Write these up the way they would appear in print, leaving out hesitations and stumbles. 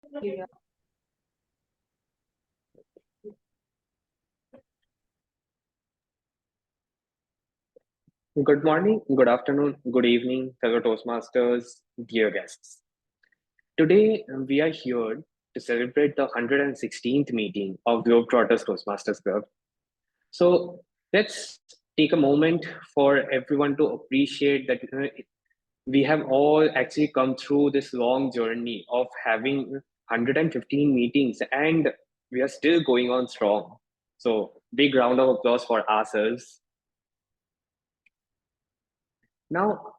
Good morning, good afternoon, good evening, fellow Toastmasters, dear guests. Today, we are here to celebrate the 116th meeting of Globetrotters Toastmasters Club. So, let's take a moment for everyone to appreciate that we have all actually come through this long journey of having 115 meetings and we are still going on strong. So, big round of applause for ourselves. Now,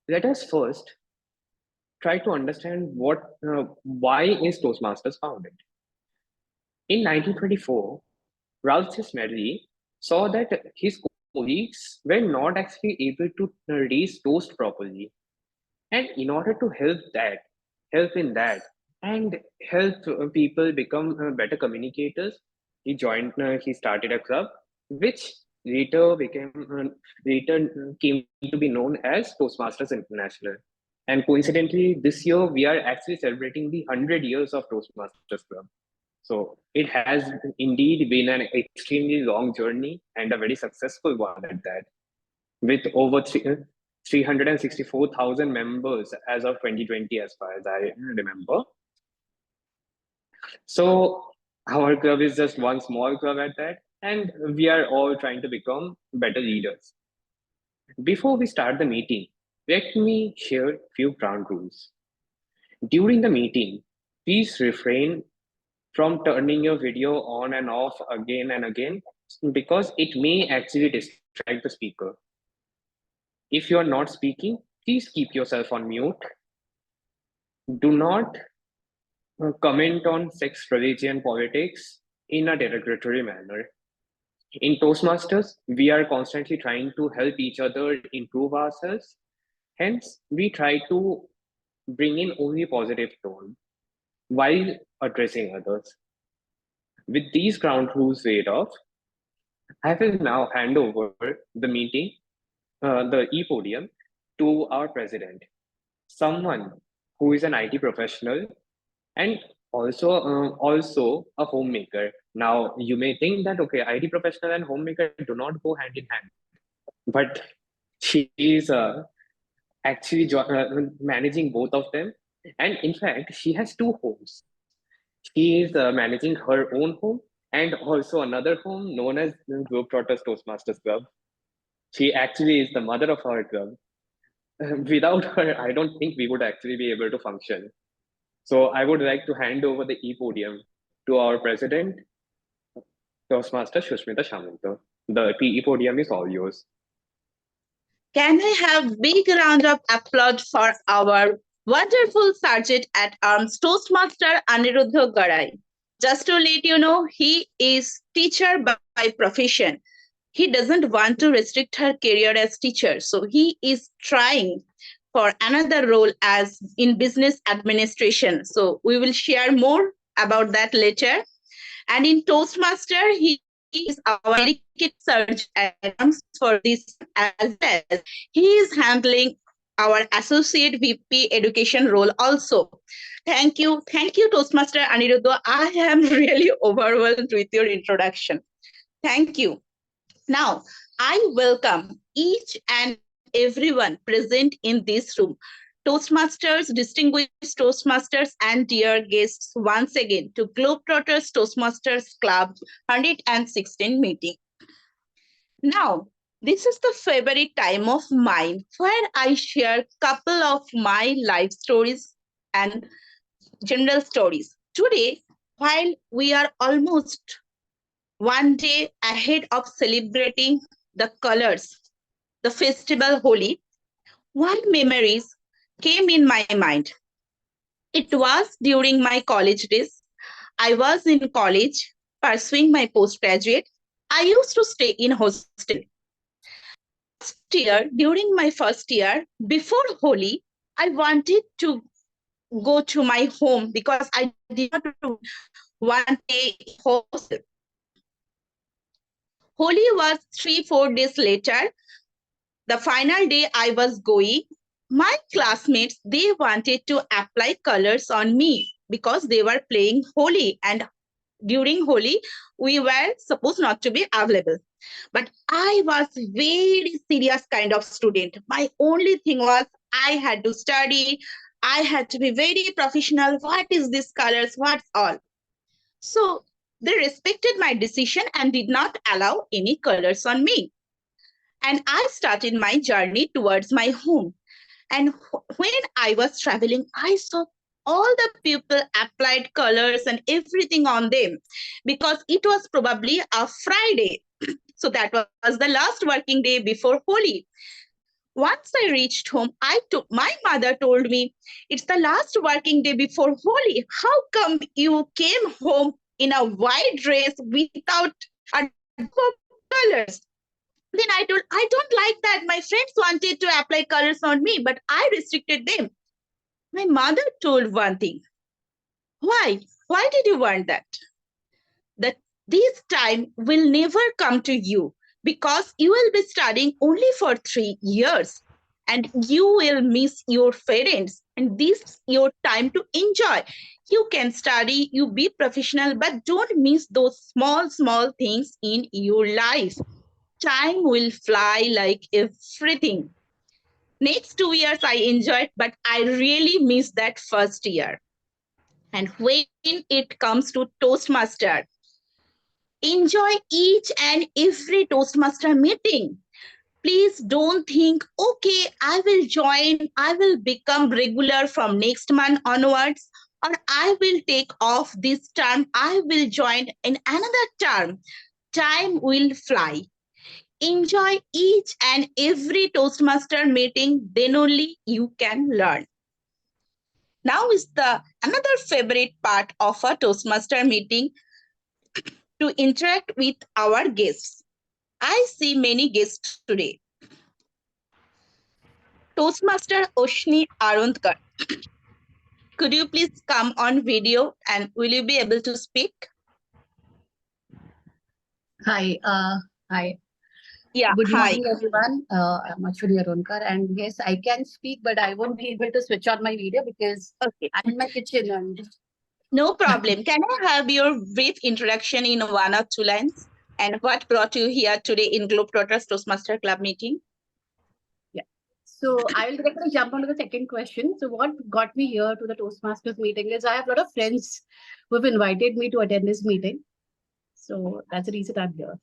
let us first try to understand why is Toastmasters founded. In 1924, Ralph Smedley saw that his colleagues were not actually able to raise toast properly, and in order to help in that, and help people become better communicators, he started a club, which later became later came to be known as Toastmasters International. And coincidentally, this year we are actually celebrating the 100 years of Toastmasters Club. So it has indeed been an extremely long journey and a very successful one at that, with over 364,000 members as of 2020, as far as I remember. So our club is just one small club at that, and we are all trying to become better leaders. Before we start the meeting, let me share a few ground rules. During the meeting, please refrain from turning your video on and off again and again because it may actually distract the speaker. If you are not speaking, please keep yourself on mute. Do not comment on sex, religion, politics in a derogatory manner. In Toastmasters, we are constantly trying to help each other improve ourselves. Hence, we try to bring in only positive tone while addressing others. With these ground rules laid off, I will now hand over the meeting, the e-podium, to our president, someone who is an IT professional and also a homemaker. Now, you may think that, okay, IT professional and homemaker do not go hand in hand, but she is actually managing both of them. And in fact, she has two homes. She is managing her own home and also another home known as the Globetrotters Toastmasters Club. She actually is the mother of our club. Without her, I don't think we would actually be able to function. So I would like to hand over the e-podium to our president, Toastmaster Shushmita Shamanta. The e-podium is all yours. Can I have big round of applause for our wonderful Sergeant at Arms Toastmaster Aniruddha Garai? Just to let you know, he is teacher by profession. He doesn't want to restrict her career as teacher, so he is trying for another role as in business administration. So we will share more about that later. And in Toastmaster, he is our dedicated surgeon at arms for this, as well as he is handling our associate VP education role also. Thank you, Toastmaster Aniruddha. I am really overwhelmed with your introduction. Thank you. Now, I welcome each and everyone present in this room. Toastmasters, distinguished Toastmasters, and dear guests, once again to Globetrotters Toastmasters Club 116 meeting. Now, this is the favorite time of mine where I share couple of my life stories and general stories. Today, while we are almost one day ahead of celebrating the colors, the festival Holi, one memories came in my mind. It was during my college days. I was in college pursuing my postgraduate. I used to stay in hostel. During my first year, before Holi, I wanted to go to my home because I did not want a hostel. Holi was 3-4 days later. The final day I was going, my classmates, they wanted to apply colors on me because they were playing Holi, and during Holi, we were supposed not to be available. But I was very serious kind of student. My only thing was I had to study. I had to be very professional. What is this colors? What's all? So they respected my decision and did not allow any colors on me. And I started my journey towards my home. And when I was traveling, I saw all the people applied colors and everything on them because it was probably a Friday. So that was the last working day before Holi. Once I reached home, my mother told me, it's the last working day before Holi. How come you came home in a white dress without a drop of colors? Then I told, I don't like that. My friends wanted to apply colors on me, but I restricted them. My mother told one thing. Why? Why did you want that? That this time will never come to you because you will be studying only for 3 years and you will miss your parents. And this is your time to enjoy. You can study, you be professional, but don't miss those small things in your life. Time will fly like everything. Next 2 years I enjoyed, but I really missed that first year. And when it comes to Toastmaster, enjoy each and every Toastmaster meeting. Please don't think, okay, I will join, I will become regular from next month onwards, or I will take off this term, I will join in another term. Time will fly. Enjoy each and every Toastmaster meeting, then only you can learn. Now is the another favorite part of a Toastmaster meeting, to interact with our guests. I see many guests today. Toastmaster Oshni Arundkar, could you please come on video and will you be able to speak? Hi. Hi. Yeah, Good hi. morning, everyone. I'm Ashwini Aronkar, and yes, I can speak, but I won't be able to switch on my video because Okay, I'm in my kitchen and no problem. Can I have your brief introduction in 1 or 2 lines? And what brought you here today in Globetrotters Toastmaster Club meeting? so I will directly jump on to the second question. So what got me here to the Toastmasters meeting is I have a lot of friends who have invited me to attend this meeting. So that's the reason I'm here.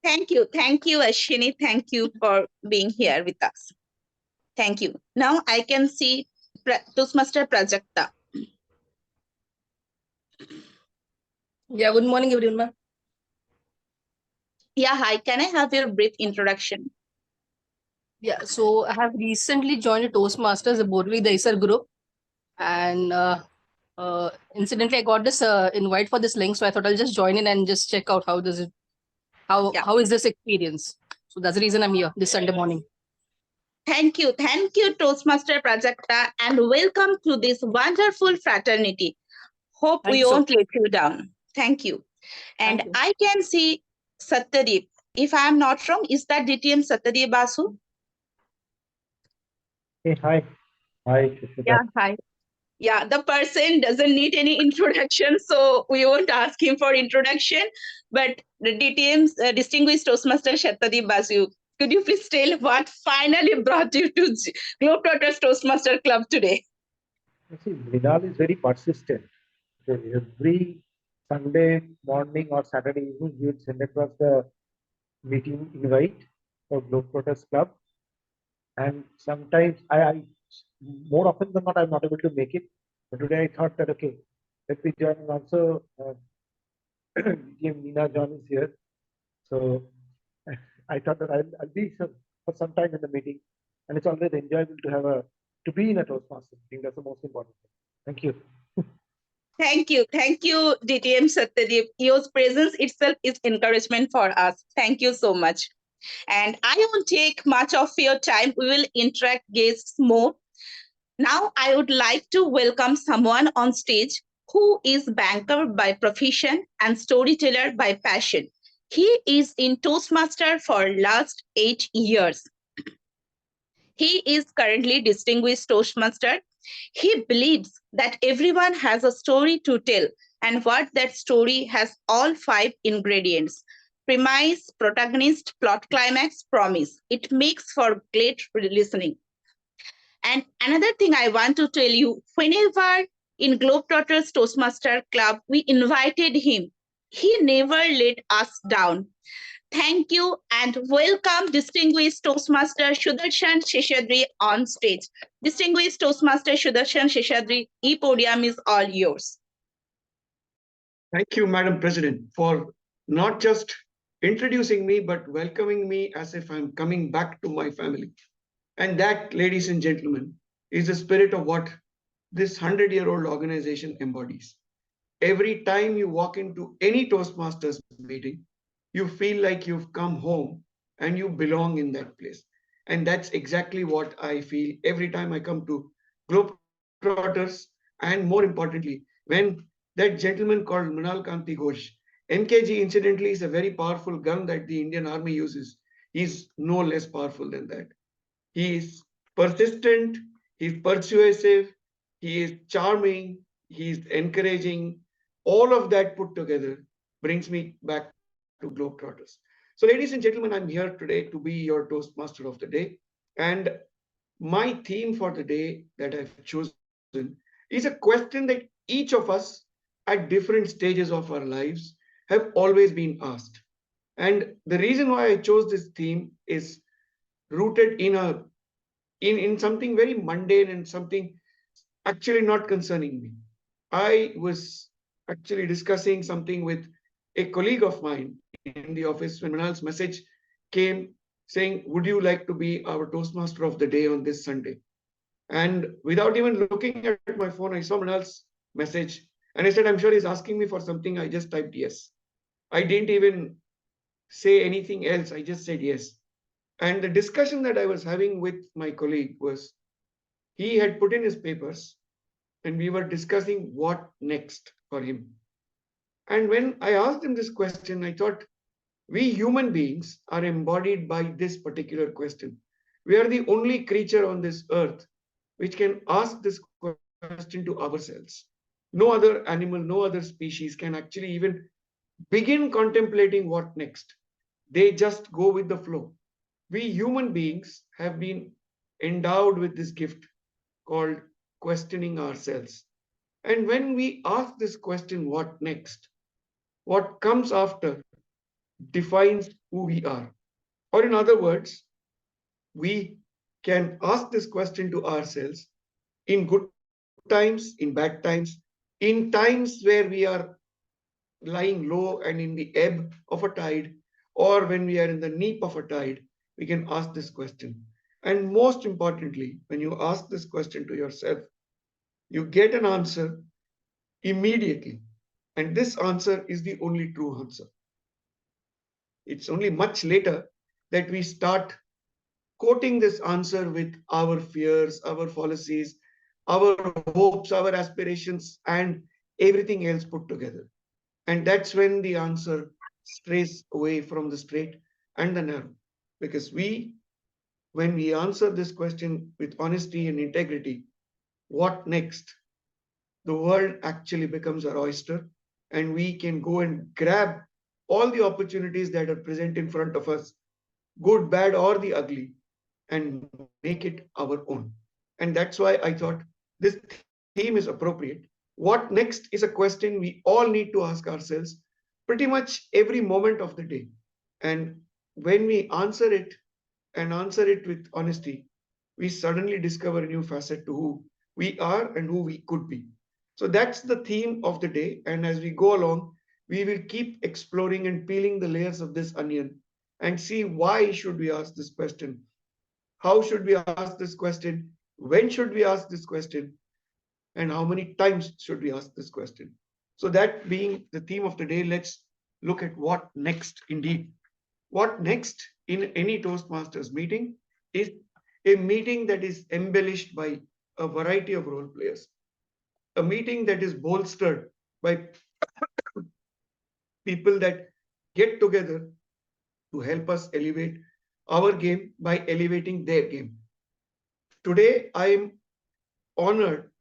Thank you, Ashwini. Thank you for being here with us. Thank you. Now I can see Toastmaster Prajakta. Yeah, good morning, everyone. Yeah, hi. Can I have your brief introduction? Yeah, so I have recently joined a Toastmasters, the Borli Daisar group, and incidentally, I got this invite for this link, so I thought I'll just join in and just check out how does it, how is this experience. So that's the reason I'm here this Sunday morning. Thank you, Toastmaster Prajakta, and welcome to this wonderful fraternity. Hope we won't let you down. Thank you. And Thank you. I can see Satyadeep. If I am not wrong, is that DTM Satyadeep Basu? Hey, hi. Hi, Shishita. Yeah, hi. Yeah, the person doesn't need any introduction, so we won't ask him for introduction. But the DTM's distinguished Toastmaster Satyadeep Basu, could you please tell what finally brought you to Globetrotters Toastmaster Club today? You see, Mrinal is very persistent. So every Sunday morning or Saturday evening, he will send across the meeting invite for Globetrotters Club. And sometimes more often than not, I'm not able to make it. But today I thought that, okay, let me join. And also, DTM Nina John is here. So I thought that I'll be for some time in the meeting. And it's always enjoyable to be in a Toastmasters meeting. That's the most important thing. Thank you. Thank you, DTM Satyadeep. Your presence itself is encouragement for us. Thank you so much. And I won't take much of your time. We will interact guests more. Now I would like to welcome someone on stage who is banker by profession and storyteller by passion. He is in Toastmaster for last 8 years. He is currently distinguished Toastmaster He believes that everyone has a story to tell, and what that story has all 5 ingredients: premise, protagonist, plot, climax, promise. It makes for great listening. And another thing I want to tell you, whenever in Globetrotters Toastmaster Club, we invited him, he never let us down. Thank you and welcome distinguished Toastmaster Sudarshan Sheshadri on stage. Distinguished Toastmaster Sudarshan Sheshadri, the podium is all yours. Thank you, Madam President, for not just introducing me, but welcoming me as if I'm coming back to my family. And that, ladies and gentlemen, is the spirit of what this 100-year-old organization embodies. Every time you walk into any Toastmasters meeting, you feel like you've come home and you belong in that place. And that's exactly what I feel every time I come to Globetrotters, and more importantly, when that gentleman called Mrinal Kanti Ghosh, MKG incidentally is a very powerful gun that the Indian Army uses. He's no less powerful than that. He is persistent, he's persuasive, he is charming, he's encouraging. All of that put together brings me back to Globetrotters. So, ladies and gentlemen, I'm here today to be your Toastmaster of the day. And my theme for the day that I've chosen is a question that each of us at different stages of our lives have always been asked. And the reason why I chose this theme is rooted in something very mundane and something actually not concerning me. I was actually discussing something with a colleague of mine in the office when Manal's message came saying, would you like to be our Toastmaster of the day on this Sunday? And without even looking at my phone, I saw Manal's message and I said, I'm sure he's asking me for something. I just typed yes. I didn't even say anything else. I just said yes. And the discussion that I was having with my colleague was, he had put in his papers and we were discussing what next for him. And when I asked him this question, I thought, we human beings are embodied by this particular question. We are the only creature on this earth which can ask this question to ourselves. No other animal, no other species can actually even begin contemplating what next. They just go with the flow. We human beings have been endowed with this gift called questioning ourselves. And when we ask this question, what next? What comes after defines who we are. Or in other words, we can ask this question to ourselves in good times, in bad times, in times where we are lying low and in the ebb of a tide, or when we are in the neap of a tide, we can ask this question. And most importantly, when you ask this question to yourself, you get an answer immediately. And this answer is the only true answer. It's only much later that we start quoting this answer with our fears, our fallacies, our hopes, our aspirations, and everything else put together. And that's when the answer strays away from the straight and the narrow. Because when we answer this question with honesty and integrity, what next? The world actually becomes our oyster, and we can go and grab all the opportunities that are present in front of us, good, bad, or the ugly, and make it our own. And that's why I thought this theme is appropriate. What next is a question we all need to ask ourselves pretty much every moment of the day. And when we answer it and answer it with honesty, we suddenly discover a new facet to who we are and who we could be. So that's the theme of the day. And as we go along, we will keep exploring and peeling the layers of this onion and see why should we ask this question? How should we ask this question? When should we ask this question? And how many times should we ask this question? So that being the theme of the day, let's look at what next indeed. What next in any Toastmasters meeting is a meeting that is embellished by a variety of role players, a meeting that is bolstered by people that get together to help us elevate our game by elevating their game. Today, I am honored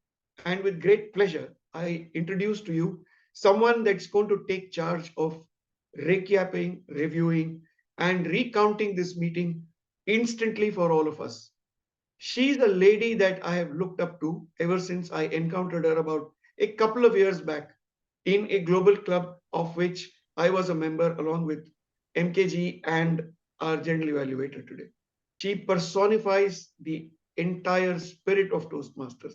and with great pleasure, I introduce to you someone that's going to take charge of recapping, reviewing, and recounting this meeting instantly for all of us. She's a lady that I have looked up to ever since I encountered her about a couple of years back in a global club of which I was a member along with MKG and our general evaluator today. She personifies the entire spirit of Toastmasters.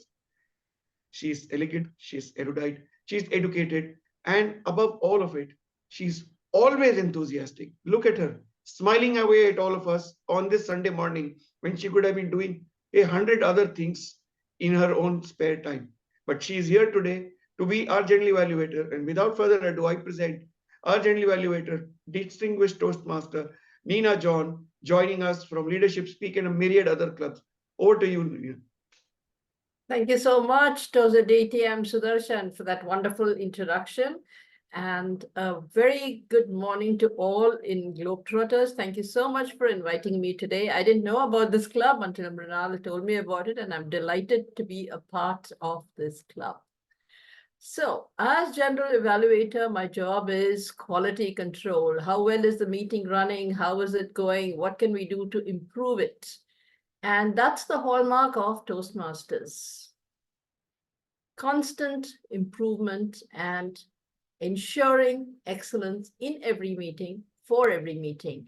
She's elegant, she's erudite, she's educated, and above all of it, she's always enthusiastic. Look at her, smiling away at all of us on this Sunday morning when she could have been doing 100 other things in her own spare time. But she is here today to be our general evaluator. And without further ado, I present our general evaluator, distinguished Toastmaster Nina John, joining us from Leadership Speak and a myriad other clubs. Over to you, Nina. Thank you so much, to the DTM Sudarshan, for that wonderful introduction. And a very good morning to all in Globetrotters. Thank you so much for inviting me today. I didn't know about this club until Mrinal told me about it, and I'm delighted to be a part of this club. So, as general evaluator, my job is quality control. How well is the meeting running? How is it going? What can we do to improve it? And that's the hallmark of Toastmasters. Constant improvement and ensuring excellence in every meeting, for every meeting.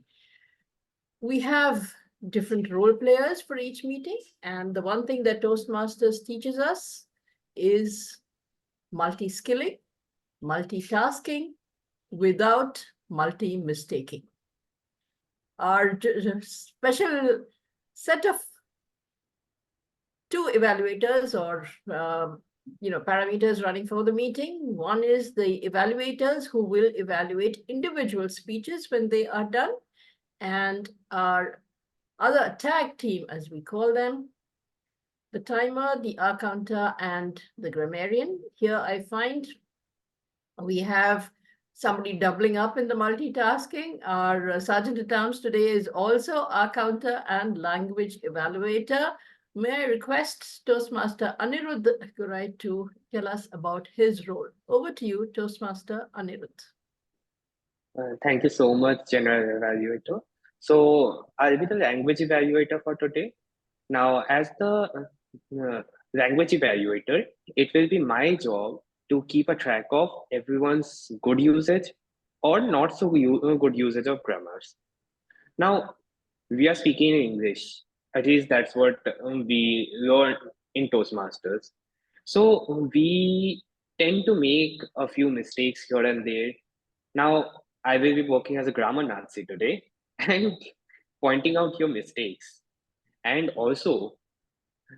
We have different role players for each meeting. And the one thing that Toastmasters teaches us is multi-skilling, multitasking without multi-mistaking. Our special set of two evaluators or parameters running for the meeting. One is the evaluators who will evaluate individual speeches when they are done, and our other tag team, as we call them, the timer, the R counter, and the grammarian. Here I find we have somebody doubling up in the multitasking. Our Sergeant at Arms today is also our counter and language evaluator. May I request Toastmaster Anirudh Gurai to tell us about his role. Over to you, Toastmaster Anirudh. Thank you so much, General Evaluator. So I'll be the language evaluator for today. Now, as the language evaluator, it will be my job to keep a track of everyone's good usage or not so good usage of grammars. Now, we are speaking in English. At least that's what we learn in Toastmasters. So we tend to make a few mistakes here and there. Now, I will be working as a grammar Nazi today and pointing out your mistakes. And also,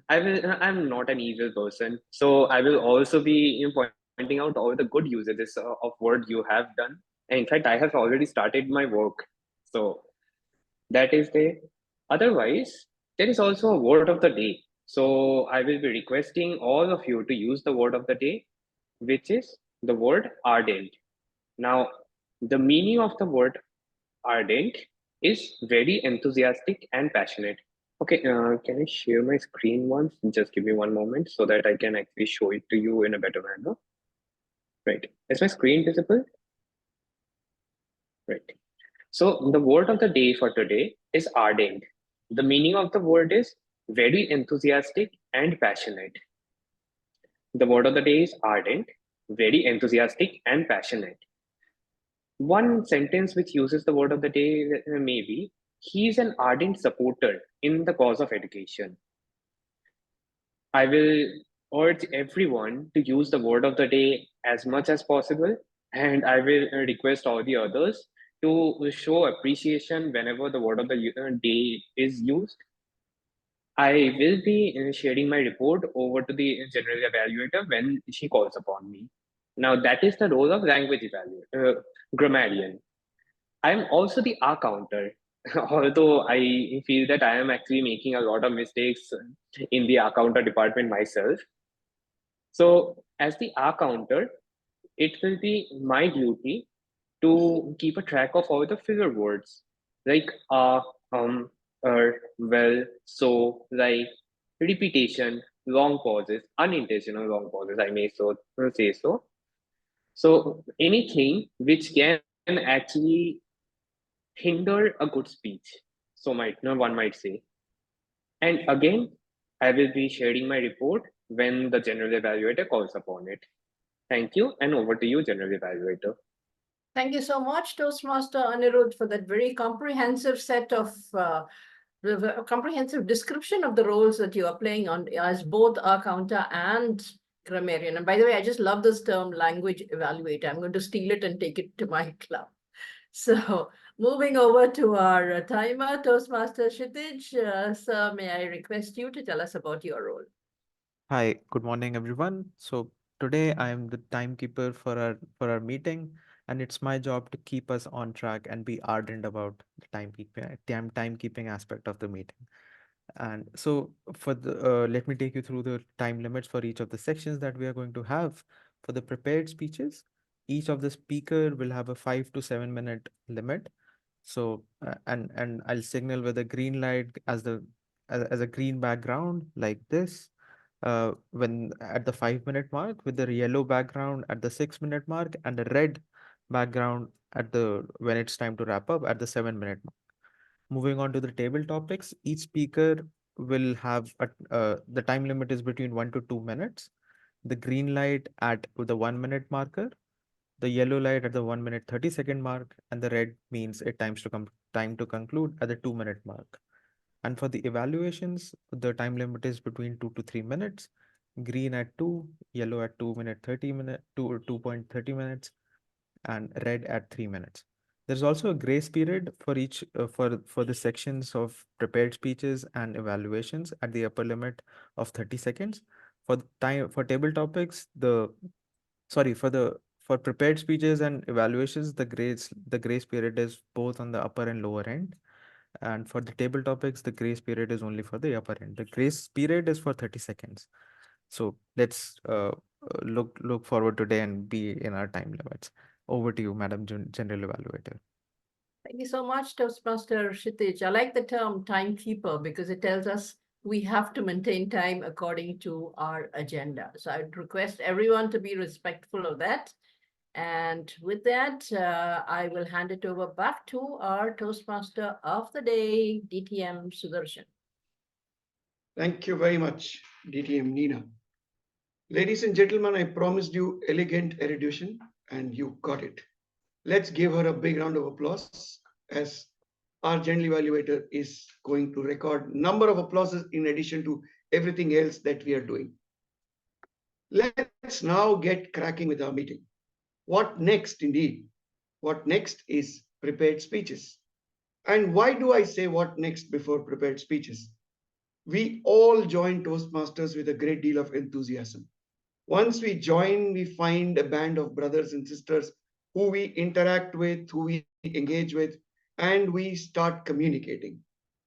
I'm not an evil person, so I will also be pointing out all the good usages of word you have done. And in fact, I have already started my work. So that is there. Otherwise, there is also a word of the day. So I will be requesting all of you to use the word of the day, which is the word ardent. Now, the meaning of the word ardent is very enthusiastic and passionate. Okay, can I share my screen once? Just give me one moment so that I can actually show it to you in a better manner. Right, is my screen visible? Right. So the word of the day for today is ardent. The meaning of the word is very enthusiastic and passionate. The word of the day is ardent, very enthusiastic and passionate. One sentence which uses the word of the day may be, he is an ardent supporter in the cause of education. I will urge everyone to use the word of the day as much as possible, and I will request all the others to show appreciation whenever the word of the day is used. I will be sharing my report over to the general evaluator when she calls upon me. Now, that is the role of language evaluator, grammarian. I'm also the R counter, although I feel that I am actually making a lot of mistakes in the R counter department myself. So as the R counter, it will be my duty to keep a track of all the filler words like well, so, like, repetition, long pauses, unintentional long pauses, I may so say so. So anything which can actually hinder a good speech, so one might say. And again, I will be sharing my report when the general evaluator calls upon it. Thank you, and over to you, general evaluator. Thank you so much, Toastmaster Anirudh, for that very comprehensive set of a comprehensive description of the roles that you are playing on as both a counter and grammarian. And by the way, I just love this term language evaluator. I'm going to steal it and take it to my club. So moving over to our timer, Toastmaster Kshitij, sir, may I request you to tell us about your role? Hi, good morning, everyone. So today I am the timekeeper for our meeting, and it's my job to keep us on track and be ardent about the timekeeping aspect of the meeting. And so for the let me take you through the time limits for each of the sections that we are going to have. For the prepared speeches, each of the speaker will have a 5 to 7 minute limit. So and I'll signal with a green light as a green background like this when at the 5 minute mark, with the yellow background at the 6 minute mark, and the red background at the when it's time to wrap up at the 7 minute mark. Moving on to the table topics, each speaker will have the time limit is between 1 to 2 minutes. The green light at the 1 minute marker, the yellow light at the 1 minute 30 second mark, and the red means it time to conclude at the 2 minute mark. And for the evaluations, the time limit is between 2 to 3 minutes. Green at 2, yellow at 2.30 minutes, and red at 3 minutes. There's also a grace period for each for the sections of prepared speeches and evaluations at the upper limit of 30 seconds. For the time for table topics, for prepared speeches and evaluations, the grace period is both on the upper and lower end. And for the table topics, the grace period is only for the upper end. The grace period is for 30 seconds. So let's look forward today and be in our time limits. Over to you, Madam General Evaluator. Thank you so much, Toastmaster Kshitij. I like the term timekeeper because it tells us we have to maintain time according to our agenda. So I'd request everyone to be respectful of that. And with that, I will hand it over back to our Toastmaster of the day, DTM Sudarshan. Thank you very much, DTM Nina. Ladies and gentlemen, I promised you elegant erudition, and you got it. Let's give her a big round of applause as our general evaluator is going to record number of applauses in addition to everything else that we are doing. Let's now get cracking with our meeting. What next indeed? What next is prepared speeches. And why do I say what next before prepared speeches? We all join Toastmasters with a great deal of enthusiasm. Once we join, we find a band of brothers and sisters who we interact with, who we engage with, and we start communicating.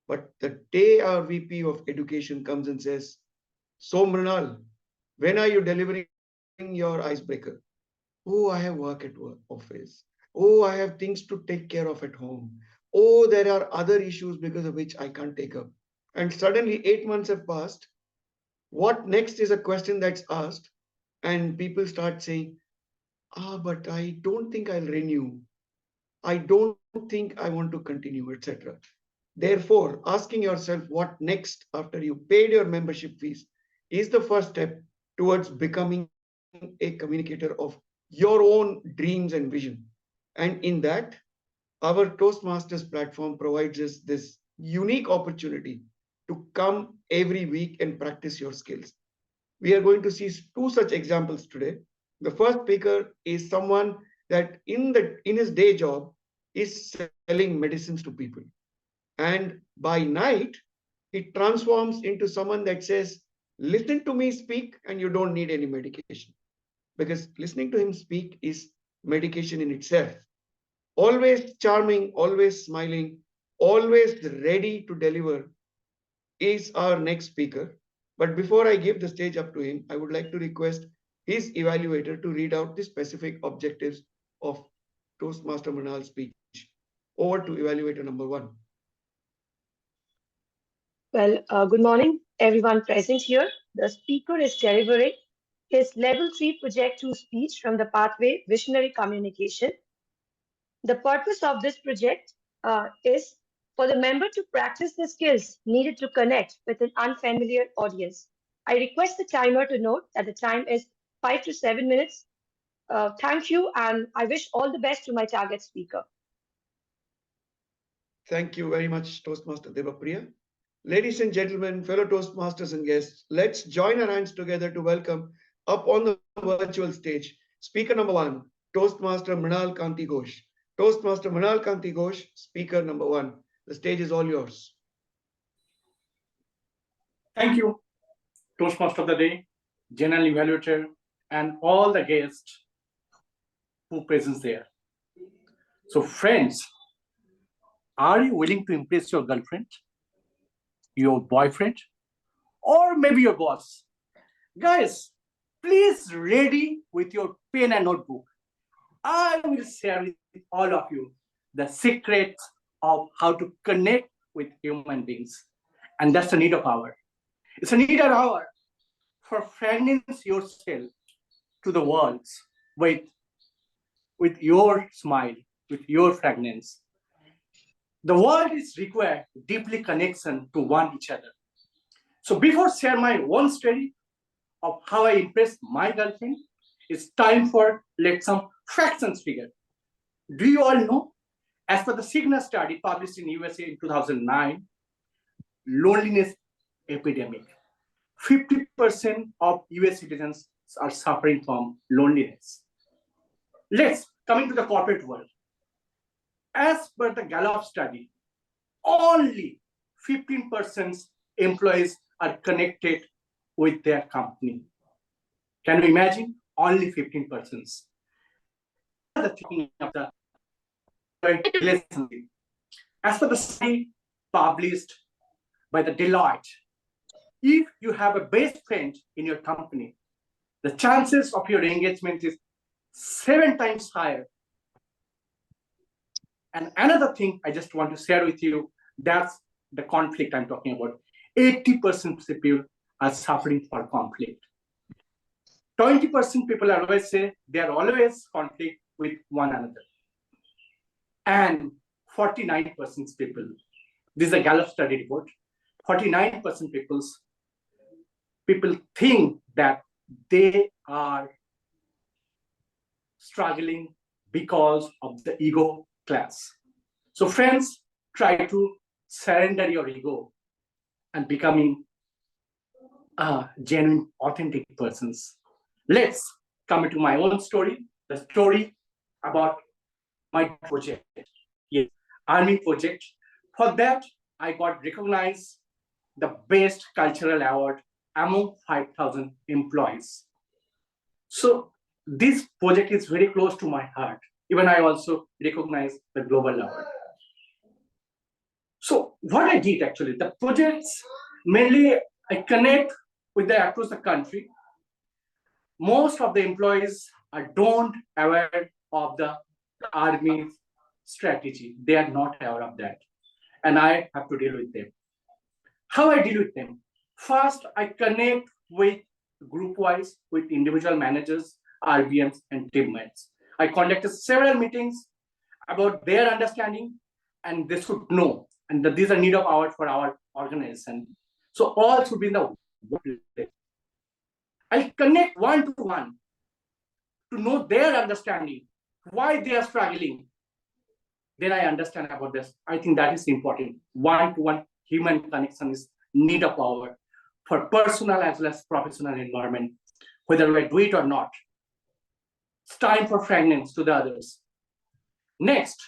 But the day our VP of Education comes and says, "So Mrinal, when are you delivering your icebreaker?" "Oh, I have work at work, office. Oh, I have things to take care of at home. Oh, there are other issues because of which I can't take up." And suddenly 8 months have passed. What next is a question that's asked, and people start saying, but I don't think I'll renew. I don't think I want to continue, etc. Therefore, asking yourself what next after you paid your membership fees is the first step towards becoming a communicator of your own dreams and vision. And in that, our Toastmasters platform provides us this unique opportunity to come every week and practice your skills. We are going to see two such examples today. The first speaker is someone that in his day job is selling medicines to people. And by night, it transforms into someone that says, "Listen to me speak and you don't need any medication." Because listening to him speak is medication in itself. Always charming, always smiling, always ready to deliver is our next speaker. But before I give the stage up to him, I would like to request his evaluator to read out the specific objectives of Toastmaster Mrinal's speech. Over to evaluator number 1. Well, good morning, everyone present here. The speaker is delivering his Level 3 Project 2 speech from the pathway Visionary Communication. The purpose of this project is for the member to practice the skills needed to connect with an unfamiliar audience. I request the timer to note that the time is 5 to 7 minutes. Thank you, and I wish all the best to my target speaker. Thank you very much, Toastmaster Devapriya. Ladies and gentlemen, fellow Toastmasters and guests, let's join our hands together to welcome up on the virtual stage, speaker number 1, Toastmaster Mrinal Kanti Ghosh. Toastmaster Mrinal Kanti Ghosh, speaker number 1. The stage is all yours. Thank you, Toastmaster of the Day, General Evaluator, and all the guests who present there. So friends, are you willing to impress your girlfriend, your boyfriend, or maybe your boss? Guys, please ready with your pen and notebook. I will share with all of you the secret of how to connect with human beings. And that's the need of hour. It's a need of hour for fragrance yourself to the world with your smile, with your fragrance. The world is required deeply connection to one each other. So before share my own story of how I impressed my girlfriend, it's time for let some fractions figure. Do you all know? As per the Cigna study published in USA in 2009, loneliness epidemic. 50% of US citizens are suffering from loneliness. Let's coming to the corporate world. As per the Gallup study, only 15% employees are connected with their company. Can you imagine? Only 15%. The thing of the relationship. As per the study published by the Deloitte, if you have a best friend in your company, the chances of your engagement is 7 times higher. And another thing I just want to share with you, that's the conflict I'm talking about. 80% of people are suffering for conflict. 20% people always say they are always conflict with one another. And 49% people, this is a Gallup study report, 49% people think that they are struggling because of the ego class. So friends, try to surrender your ego and becoming genuine, authentic persons. Let's come into my own story, the story about my project. Yes, Army project. For that, I got recognized the best cultural award among 5,000 employees. So this project is very close to my heart. Even I also recognize the global award. So what I did actually, the projects, mainly I connect with the across the country. Most of the employees don't aware of the Army strategy. They are not aware of that. And I have to deal with them. How I deal with them? First, I connect with group-wise, with individual managers, RBMs, and teammates. I conducted several meetings about their understanding, and they should know, and that these are need of hour for our organization. So all should be in the one place. I connect one-to-one to know their understanding, why they are struggling. Then I understand about this. I think that is important. One-to-one human connection is need of hour for personal as well as professional environment, whether we do it or not. It's time for fragrance to the others. Next,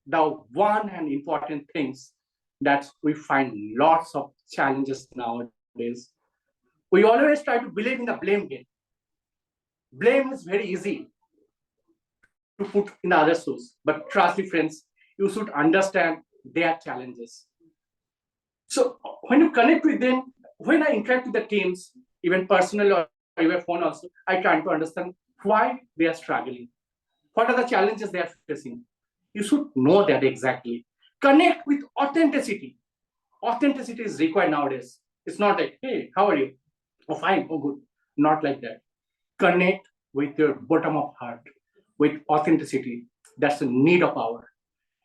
the one and important things that we find lots of challenges nowadays. We always try to believe in the blame game. Blame is very easy to put in the other shoes, but trust me, friends, you should understand their challenges. So when you connect with them, when I interact with the teams, even personal or even phone also, I try to understand why they are struggling. What are the challenges they are facing? You should know that exactly. Connect with authenticity. Authenticity is required nowadays. It's not like, hey, how are you? Oh, fine, oh, good. Not like that. Connect with your bottom of heart, with authenticity. That's the need of hour.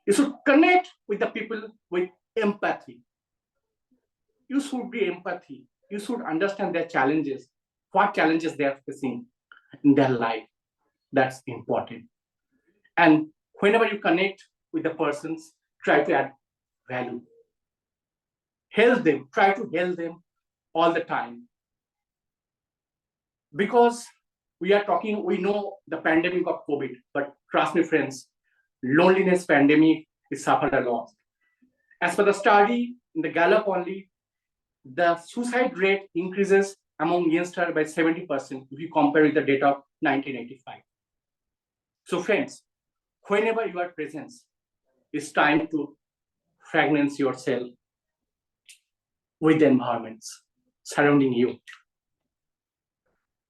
You should connect with the people with empathy. You should be empathy. You should understand their challenges, what challenges they are facing in their life. That's important. And whenever you connect with the persons, try to add value. Help them, try to help them all the time. Because we are talking, we know the pandemic of COVID, but trust me, friends, loneliness pandemic is suffered a lot. As per the study in the Gallup only, the suicide rate increases among youngsters by 70% if you compare with the data of 1985. So friends, whenever you are present, it's time to fragrance yourself with the environments surrounding you.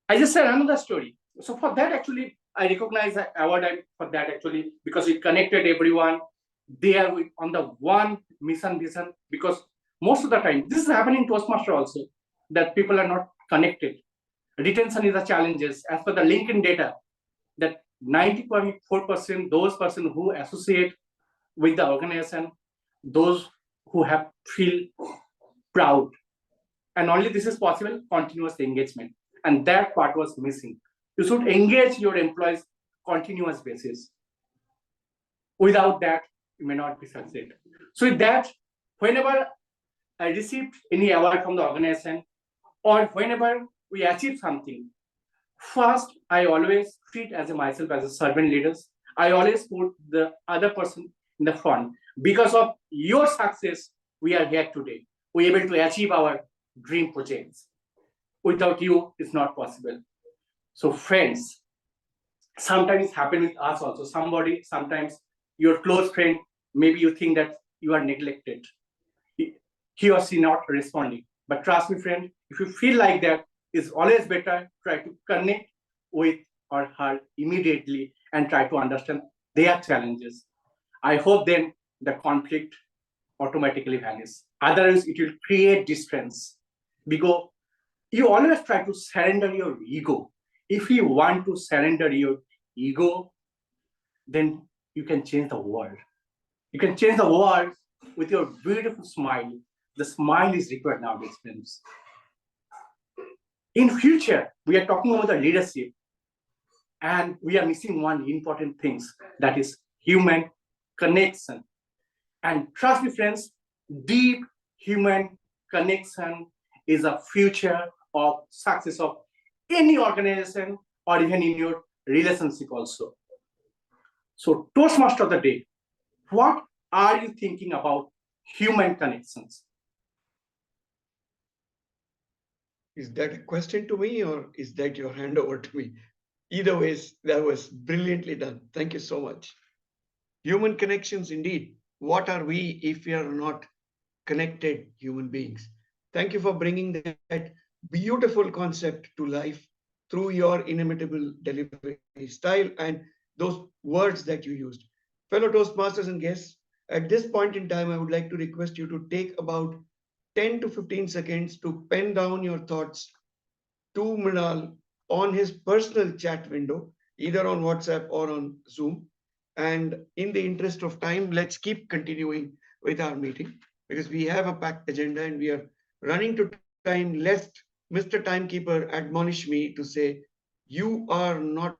I just said another story. So for that, actually, I recognize the award for that actually, because it connected everyone there on the one mission vision, because most of the time, this is happening in Toastmaster also, that people are not connected. Retention is the challenges. As per the LinkedIn data, that 90.4% those persons who associate with the organization, those who have feel proud. And only this is possible, continuous engagement. And that part was missing. You should engage your employees continuous basis. Without that, you may not be succeed. So with that, whenever I received any award from the organization, or whenever we achieve something, first, I always treat as myself as a servant leaders. I always put the other person in the front. Because of your success, we are here today. We're able to achieve our dream projects. Without you, it's not possible. So friends, sometimes it happens with us also. Sometimes your close friend, maybe you think that you are neglected. He or she not responding. But trust me, friend, if you feel like that, it's always better try to connect with or her immediately and try to understand their challenges. I hope then the conflict automatically vanishes. Otherwise, it will create distance. Because you always try to surrender your ego. If you want to surrender your ego, then you can change the world. You can change the world with your beautiful smile. The smile is required nowadays, friends. In future, we are talking about the leadership, and we are missing one important thing, that is human connection. And trust me, friends, deep human connection is a future of success of any organization or even in your relationship also. So Toastmaster of the day, what are you thinking about human connections? Is that a question to me or is that your handover to me? Either ways, that was brilliantly done. Thank you so much. Human connections, indeed. What are we if we are not connected human beings? Thank you for bringing that beautiful concept to life through your inimitable delivery style and those words that you used. Fellow Toastmasters and guests, at this point in time, I would like to request you to take about 10 to 15 seconds to pen down your thoughts to Mrinal on his personal chat window, either on WhatsApp or on Zoom. And in the interest of time, let's keep continuing with our meeting because we have a packed agenda and we are running to time. Lest Mr. Timekeeper admonish me to say, you are not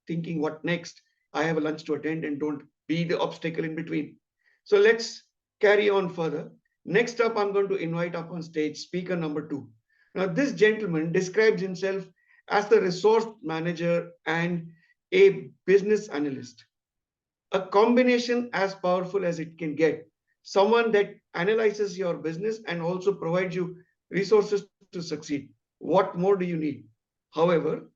thinking what next. I have a lunch to attend and don't be the obstacle in between. So let's carry on further. Next up, I'm going to invite up on stage speaker number 2. Now, this gentleman describes himself as the resource manager and a business analyst. A combination as powerful as it can get. Someone that analyzes your business and also provides you resources to succeed. What more do you need? However,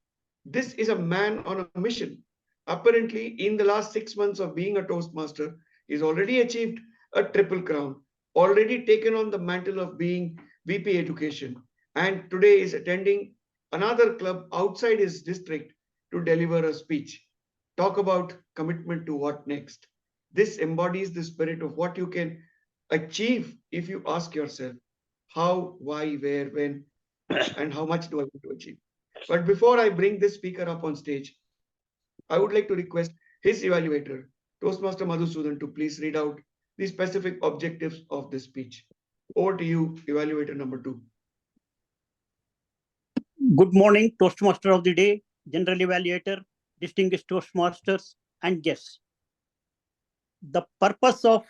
this is a man on a mission. Apparently, in the last 6 months of being a Toastmaster, he's already achieved a triple crown, already taken on the mantle of being VP Education, and today is attending another club outside his district to deliver a speech. Talk about commitment to what next. This embodies the spirit of what you can achieve if you ask yourself how, why, where, when. and how much do I want to achieve. But before I bring this speaker up on stage, I would like to request his evaluator, Toastmaster Madhusudan, to please read out the specific objectives of this speech. Over to you, evaluator number 2. Good morning, Toastmaster of the day, General Evaluator, distinguished Toastmasters, and guests. The purpose of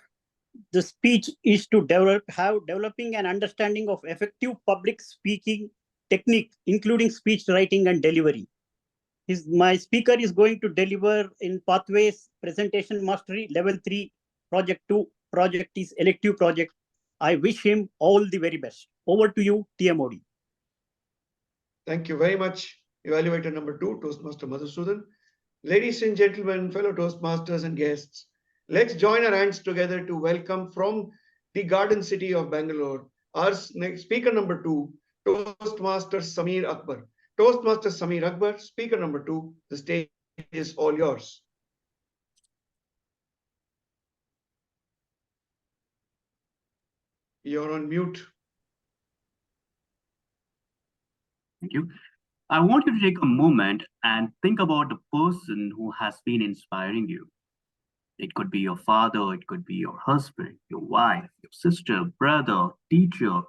the speech is to developing an understanding of effective public speaking technique, including speech writing and delivery. My speaker is going to deliver in Pathways Presentation Mastery Level 3, Project 2. Project is elective project. I wish him all the very best. Over to you, TMOD. Thank you very much, evaluator number 2, Toastmaster Madhusudan. Ladies and gentlemen, fellow Toastmasters and guests, let's join our hands together to welcome from the Garden City of Bangalore, our next speaker number 2, Toastmaster Samir Akbar. Toastmaster Samir Akbar, speaker number 2, the stage is all yours. You're on mute. Thank you. I want you to take a moment and think about the person who has been inspiring you. It could be your father, it could be your husband, your wife, your sister, brother, teacher,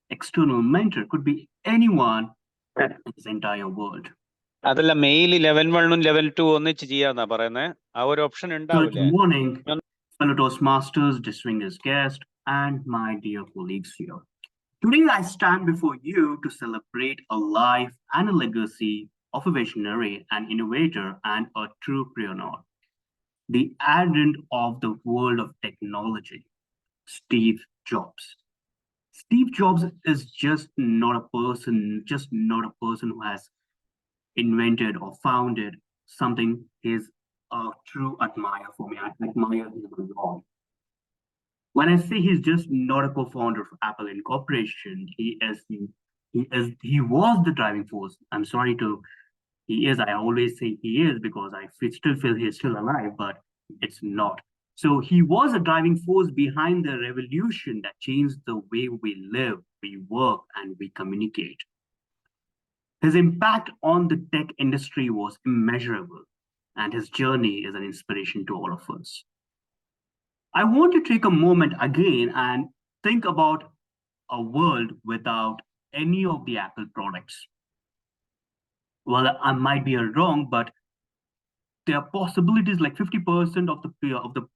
external mentor, could be anyone in this entire world. അതല്ല mail level 1 level 2 ഒന്നിച്ച് ചെയ്യാന്നാ പറയുന്നത്. ആ ഒരു option ഉണ്ടാവില്ലേ? Good morning, fellow Toastmasters, distinguished guests, and my dear colleagues here. Today I stand before you to celebrate a life and a legacy of a visionary, an innovator, and a entrepreneur, the advent of the world of technology, Steve Jobs. Steve Jobs is just not a person who has invented or founded something. He's a true admirer for me. I admire him a lot. When I say he's just not a co-founder of Apple Incorporation, he was the driving force. I'm sorry to, he is, I always say he is because I still feel he's still alive, but it's not. So he was a driving force behind the revolution that changed the way we live, we work, and we communicate. His impact on the tech industry was immeasurable, and his journey is an inspiration to all of us. I want to take a moment again and think about a world without any of the Apple products. Well, I might be wrong, but there are possibilities like 50% of the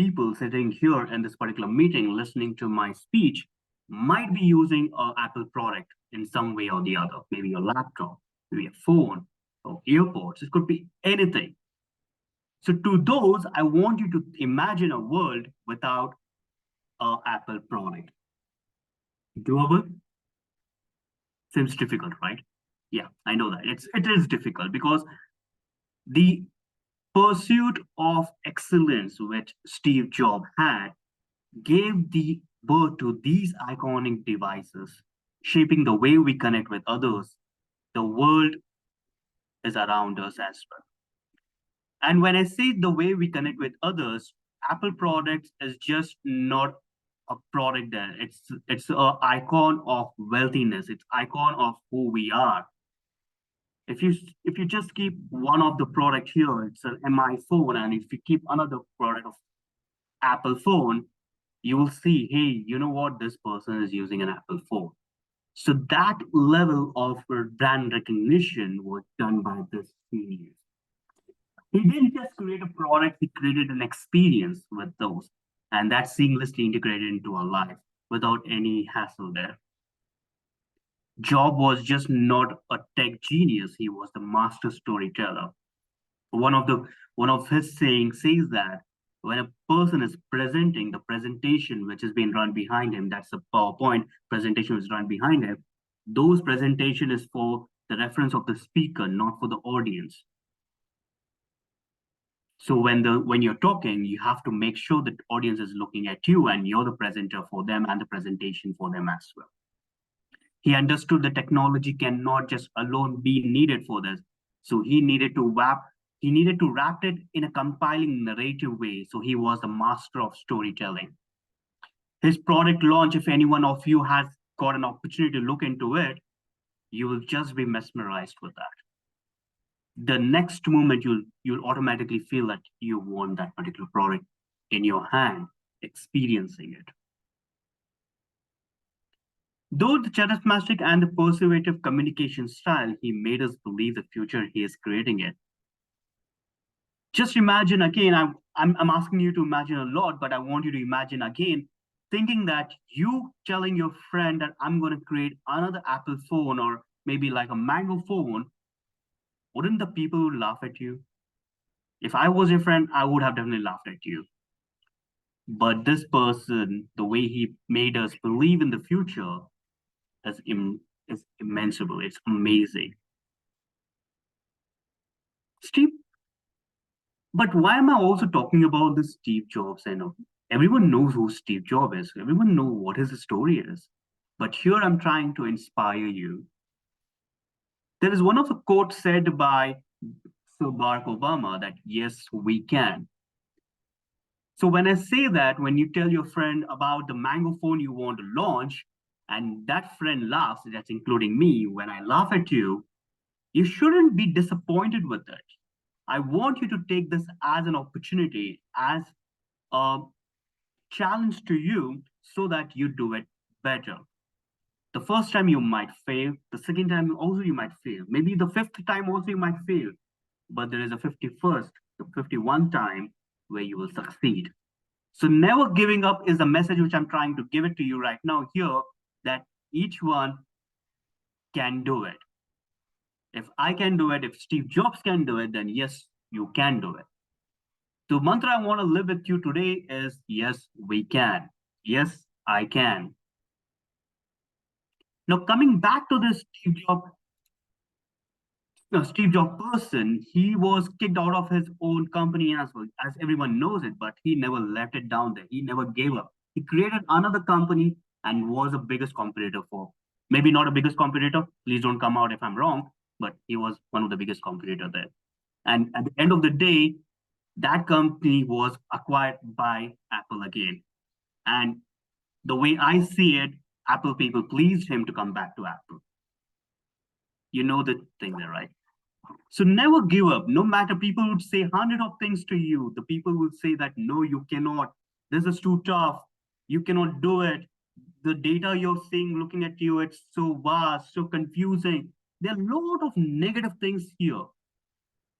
people sitting here in this particular meeting listening to my speech might be using an Apple product in some way or the other. Maybe a laptop, maybe a phone, or earpods. It could be anything. So to those, I want you to imagine a world without an Apple product. Doable? Seems difficult, right? Yeah, I know that. It is difficult because the pursuit of excellence which Steve Jobs had gave the birth to these iconic devices, shaping the way we connect with others. The world is around us as well. And when I say the way we connect with others, Apple products is just not a product there. It's an icon of wealthiness. It's icon of who we are. If you just keep one of the product here, it's an MI phone, and if you keep another product of Apple phone, you will see, hey, you know what? This person is using an Apple phone. So that level of brand recognition was done by this genius. He didn't just create a product, he created an experience with those. And that's seamlessly integrated into our life without any hassle there. Jobs was just not a tech genius, he was the master storyteller. One of his sayings says that when a person is presenting the presentation which is being run behind him, that's a PowerPoint presentation is run behind him, those presentation is for the reference of the speaker, not for the audience. So when you're talking, you have to make sure that the audience is looking at you and you're the presenter for them and the presentation for them as well. He understood the technology cannot just alone be needed for this. So he needed to wrap it in a compiling narrative way. So he was the master of storytelling. His product launch, if anyone of you has got an opportunity to look into it, You will just be mesmerized with that. The next moment you'll automatically feel that you want that particular product in your hand, experiencing it. Though the charismatic and the persuasive communication style, he made us believe the future he is creating it. Just imagine again, I'm asking you to imagine a lot, but I want you to imagine again, thinking that you telling your friend that I'm going to create another Apple phone or maybe like a Mango phone. Wouldn't the people laugh at you? If I was your friend, I would have definitely laughed at you. But this person, the way he made us believe in the future is immensible. It's amazing. Steve, but why am I also talking about this Steve Jobs? And everyone knows who Steve Jobs is. Everyone knows what his story is. But here I'm trying to inspire you. There is one of the quotes said by Sir Barack Obama that yes, we can. So when I say that, when you tell your friend about the Mango phone you want to launch, and that friend laughs, that's including me, when I laugh at you, you shouldn't be disappointed with it. I want you to take this as an opportunity, as a challenge to you so that you do it better. The first time you might fail, the second time also you might fail. Maybe the fifth time also you might fail, but there is a 51st, the 51st time where you will succeed. So never giving up is the message which I'm trying to give it to you right now here, that each one can do it. If I can do it, if Steve Jobs can do it, then yes, you can do it. The mantra I want to live with you today is yes, we can. Yes, I can. Now, coming back to this Steve Jobs person, he was kicked out of his own company as well, as everyone knows it, but he never left it down there. He never gave up. He created another company and was the biggest competitor for, maybe not the biggest competitor, please don't come out if I'm wrong, but he was one of the biggest competitor there. And at the end of the day, that company was acquired by Apple again. And the way I see it, Apple people pleased him to come back to Apple. You know the thing there, right? So never give up. No matter, people would say 100 of things to you. The people would say that, no, you cannot. This is too tough. You cannot do it. The data you're seeing, looking at you, it's so vast, so confusing. There are a lot of negative things here.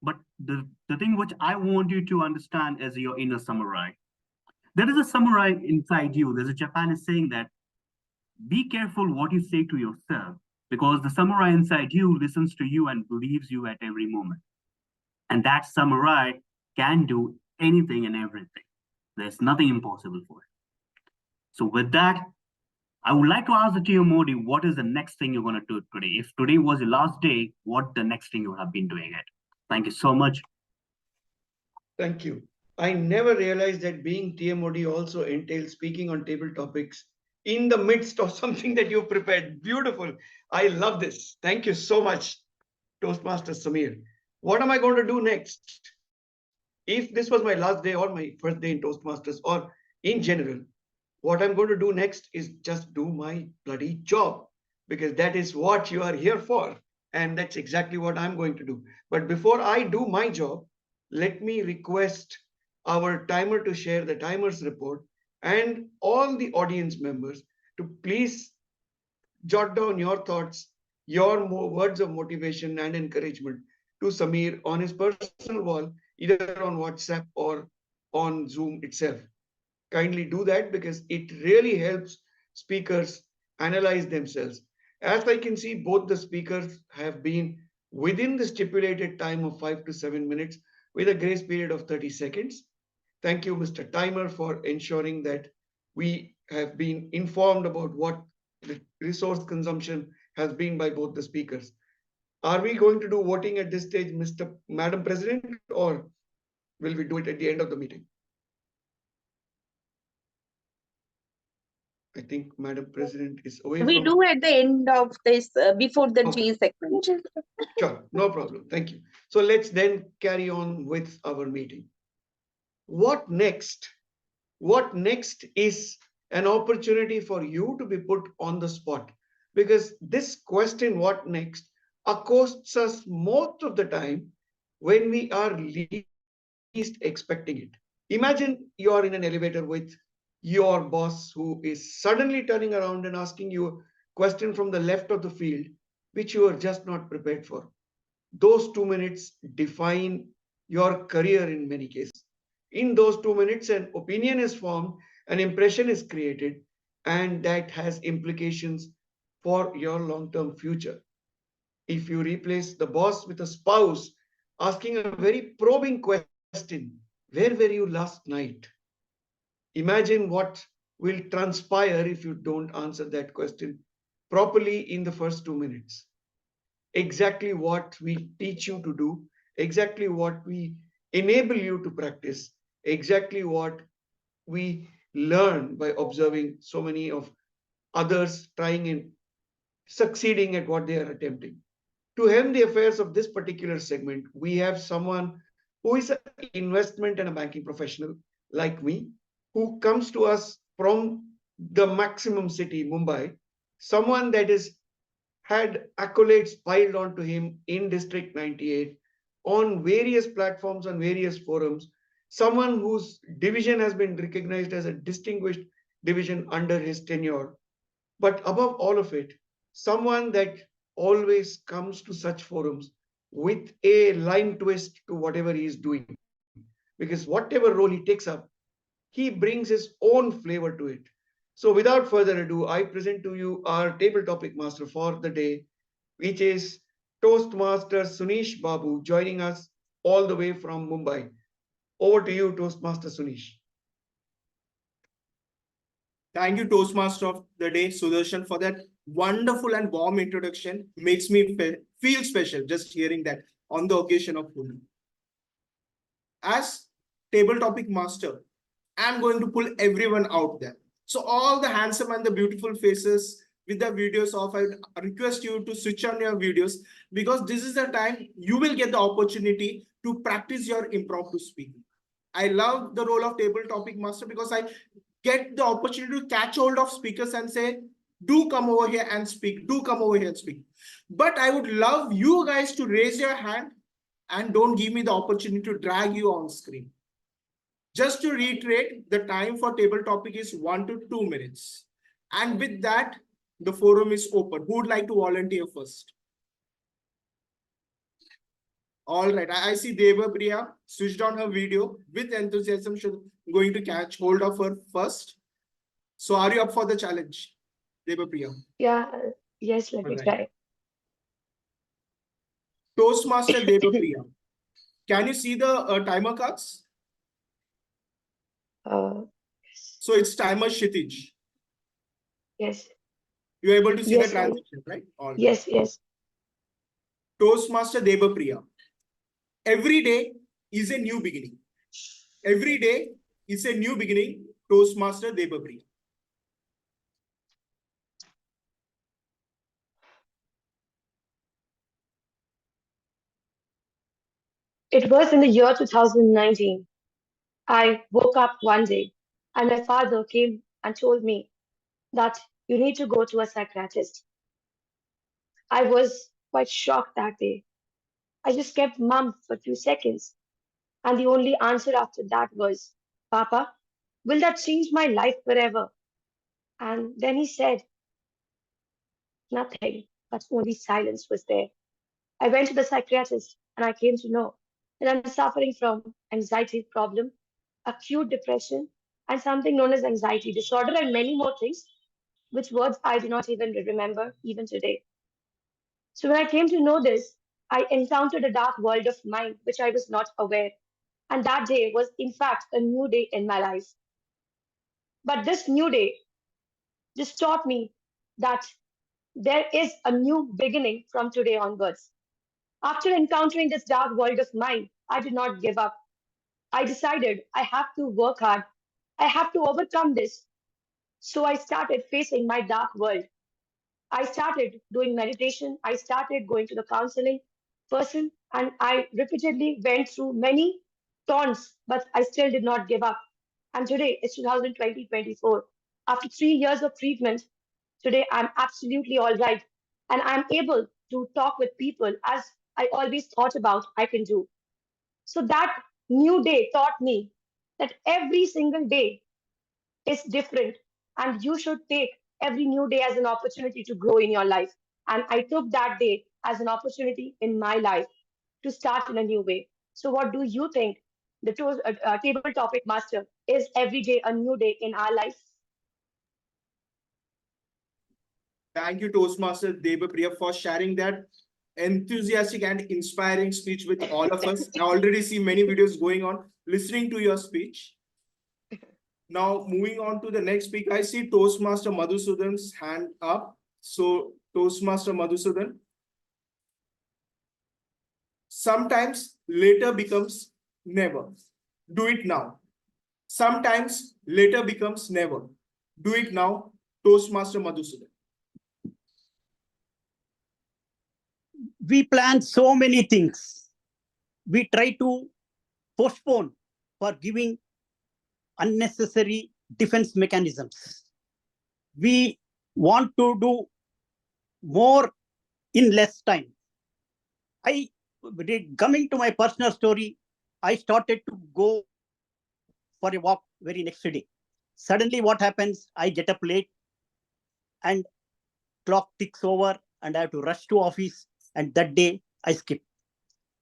But the thing which I want you to understand is your inner samurai. There is a samurai inside you. There's a Japanese saying that, be careful what you say to yourself, because the samurai inside you listens to you and believes you at every moment. And that samurai can do anything and everything. There's nothing impossible for it. So with that, I would like to ask the TM Modi, what is the next thing you're going to do today? If today was your last day, what the next thing you have been doing it? Thank you so much. Thank you. I never realized that being TMOD also entails speaking on table topics in the midst of something that you've prepared. Beautiful. I love this. Thank you so much, Toastmaster Samir. What am I going to do next? If this was my last day or my first day in Toastmasters or in general, what I'm going to do next is just do my bloody job, because that is what you are here for. And that's exactly what I'm going to do. But before I do my job, let me request our timer to share the timer's report and all the audience members to please jot down your thoughts, your words of motivation and encouragement to Samir on his personal wall, either on WhatsApp or on Zoom itself. Kindly do that, because it really helps speakers analyze themselves. As I can see, both the speakers have been within the stipulated time of 5 to 7 minutes with a grace period of 30 seconds. Thank you, Mr. Timer, for ensuring that we have been informed about what the resource consumption has been by both the speakers. Are we going to do voting at this stage, Madam President, or will we do it at the end of the meeting? I think Madam President is away. We do at the end of this, before the G segment. Sure, no problem. Thank you. So let's then carry on with our meeting. What next? What next is an opportunity for you to be put on the spot, because this question, what next, accosts us most of the time when we are least expecting it. Imagine you're in an elevator with your boss who is suddenly turning around and asking you a question from the left of the field, which you are just not prepared for. Those 2 minutes define your career in many cases. In those 2 minutes, an opinion is formed, an impression is created, and that has implications for your long term future. If you replace the boss with a spouse asking a very probing question, where were you last night? Imagine what will transpire if you don't answer that question properly in the first 2 minutes. Exactly what we teach you to do, exactly what we enable you to practice, exactly what we learn by observing so many of others trying and succeeding at what they are attempting. To helm the affairs of this particular segment, we have someone who is an investment and a banking professional like me, who comes to us from the maximum city, Mumbai, someone that is had accolades piled onto him in District 98 on various platforms, on various forums, someone whose division has been recognized as a distinguished division under his tenure. But above all of it, someone that always comes to such forums with a line twist to whatever he is doing. Because whatever role he takes up, he brings his own flavor to it. So without further ado, I present to you our table topic master for the day, which is Toastmaster Sunish Babu, joining us all the way from Mumbai. Over to you, Toastmaster Sunish. Thank you, Toastmaster of the Day, Sudarshan, for that wonderful and warm introduction. Makes me feel special just hearing that on the occasion of Holi. As table topic master, I'm going to pull everyone out there. So all the handsome and the beautiful faces with the videos off, I request you to switch on your videos, because this is the time you will get the opportunity to practice your impromptu speaking. I love the role of table topic master because I get the opportunity to catch hold of speakers and say, do come over here and speak, do come over here and speak. But I would love you guys to raise your hand and don't give me the opportunity to drag you on screen. Just to reiterate, the time for table topic is 1 to 2 minutes. And with that, the forum is open. Who would like to volunteer first? All right, I see Deva Priya switched on her video with enthusiasm. She's going to catch hold of her first. So are you up for the challenge, Deva Priya? Yeah, yes, let me try. Toastmaster Deva Priya, can you see the timer cards? So it's timer Kshitij. Yes. You're able to see Yes, the transition, right? All right. Yes, yes. Toastmaster Deva Priya. Every day is a new beginning. Every day is a new beginning, Toastmaster Deva Priya. It was in the year 2019. I woke up one day and my father came and told me that you need to go to a psychiatrist. I was quite shocked that day. I just kept mum for a few seconds, and the only answer after that was, Papa, will that change my life forever? And then he said, nothing, but only silence was there. I went to the psychiatrist and I came to know that I'm suffering from anxiety problem, acute depression, and something known as anxiety disorder, and many more things, which words I do not even remember even today. So when I came to know this, I encountered a dark world of mine which I was not aware. And that day was, in fact, a new day in my life. But this new day just taught me that there is a new beginning from today onwards. After encountering this dark world of mine, I did not give up. I decided I have to work hard. I have to overcome this. So I started facing my dark world. I started doing meditation. I started going to the counseling person, and I repeatedly went through many taunts, but I still did not give up. And today it's 2020-24. After 3 years of treatment, Today, I'm absolutely all right. And I'm able to talk with people as I always thought about I can do. So that new day taught me that every single day is different, and you should take every new day as an opportunity to grow in your life. And I took that day as an opportunity in my life to start in a new way. So, what do you think? The table topic master, is every day a new day in our life? Thank you, Toastmaster Debapriya, for sharing that enthusiastic and inspiring speech with all of us. I already see many videos going on listening to your speech. Now, moving on to the next speaker, I see Toastmaster Madhusudan's hand up. So, Toastmaster Madhusudan. Sometimes later becomes never. Do it now. Sometimes later becomes never. Do it now, Toastmaster Madhusudan. We plan so many things. We try to postpone for giving unnecessary defense mechanisms. We want to do more in less time. Coming to my personal story, I started to go for a walk very next day. Suddenly what happens, I get up late and clock ticks over and I have to rush to office, and that day I skip.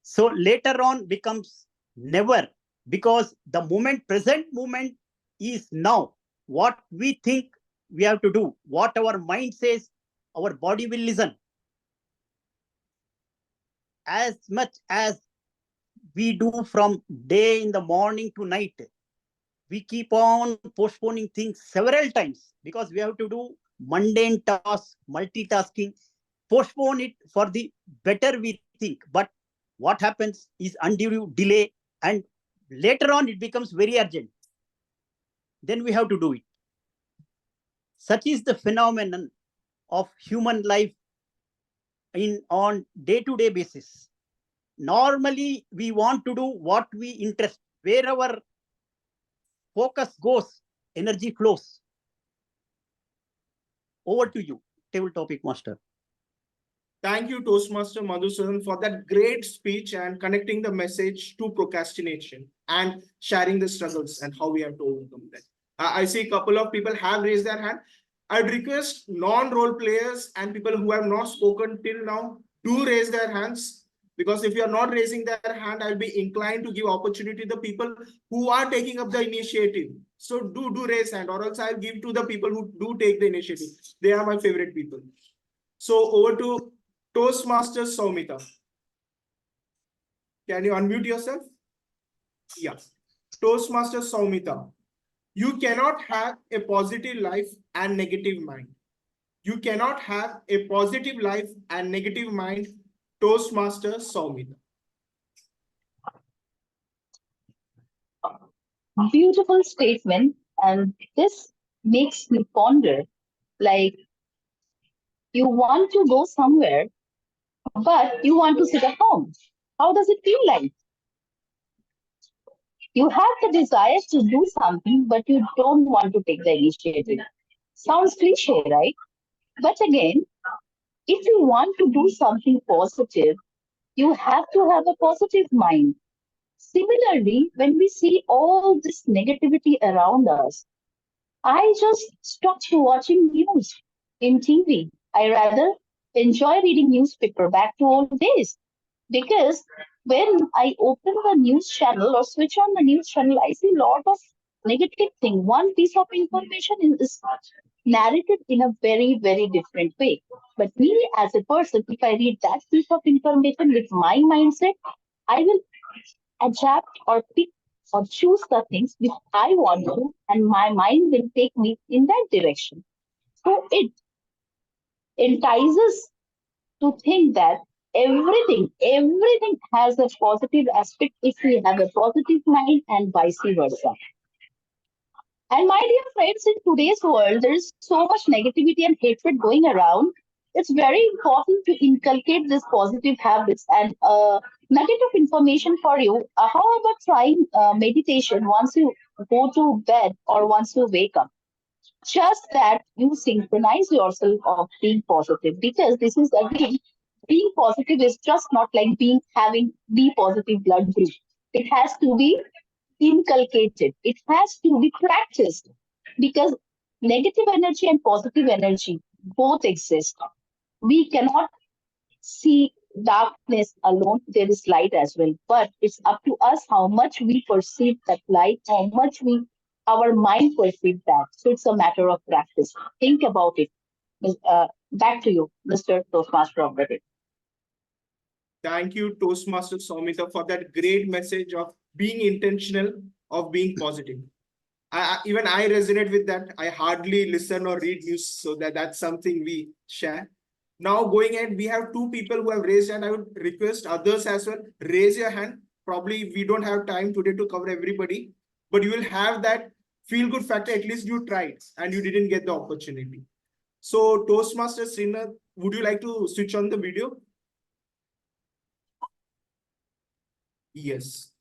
So later on becomes never, because the present moment is now. What we think we have to do, what our mind says, our body will listen. As much as we do from day in the morning to night, we keep on postponing things several times because we have to do mundane tasks, multitasking, postpone it for the better we think. But what happens is undue delay, and later on it becomes very urgent. Then we have to do it. Such is the phenomenon of human life on day-to-day basis. Normally, we want to do what we interest. Where our focus goes, energy flows. Over to you, table topic master. Thank you, Toastmaster Madhusudan, for that great speech and connecting the message to procrastination and sharing the struggles and how we have to overcome that. I see a couple of people have raised their hand. I'd request non-role players and people who have not spoken till now do raise their hands, because if you are not raising their hand, I'll be inclined to give opportunity to the people who are taking up the initiative. So do raise hand, or else I'll give to the people who do take the initiative. They are my favorite people. So over to Toastmaster Soumita. Can you unmute yourself? Yeah. Toastmaster Soumita. You cannot have a positive life and negative mind. You cannot have a positive life and negative mind. Toastmaster Soumita. Beautiful statement. And this makes me ponder, like, you want to go somewhere, but you want to sit at home. How does it feel like? You have the desire to do something, but you don't want to take the initiative. Sounds cliche, right? But again, if you want to do something positive, you have to have a positive mind. Similarly, when we see all this negativity around us, I just stopped watching news in TV. I rather enjoy reading newspaper back to old days. Because when I open the news channel or switch on the news channel, I see a lot of negative thing. One piece of information is narrated in a very, very different way. But me as a person, if I read that piece of information with my mindset, I will adapt or pick or choose the things which I want to, and my mind will take me in that direction. So it entices to think that everything has a positive aspect if we have a positive mind, and vice versa. And my dear friends, in today's world, there is so much negativity and hatred going around. It's very important to inculcate these positive habits and nugget of information for you. How about trying meditation once you go to bed or once you wake up? just that you synchronize yourself of being positive, because this is again, being positive is just not like being having B positive blood group. It has to be inculcated. It has to be practiced, because negative energy and positive energy both exist. We cannot see darkness alone. There is light as well, but it's up to us how much we perceive that light, how much our mind perceives that. So it's a matter of practice. Think about it. Back to you, Mr. Toastmaster of the day. Thank you, Toastmaster Soumita, for that great message of being intentional, of being positive. Even I resonate with that. I hardly listen or read news, so that's something we share. Now going ahead, we have two people who have raised hand. I would request others as well, raise your hand. Probably we don't have time today to cover everybody, but you will have that feel-good factor. At least you tried and you didn't get the opportunity. So Toastmaster Srinath, would you like to switch on the video? Yes.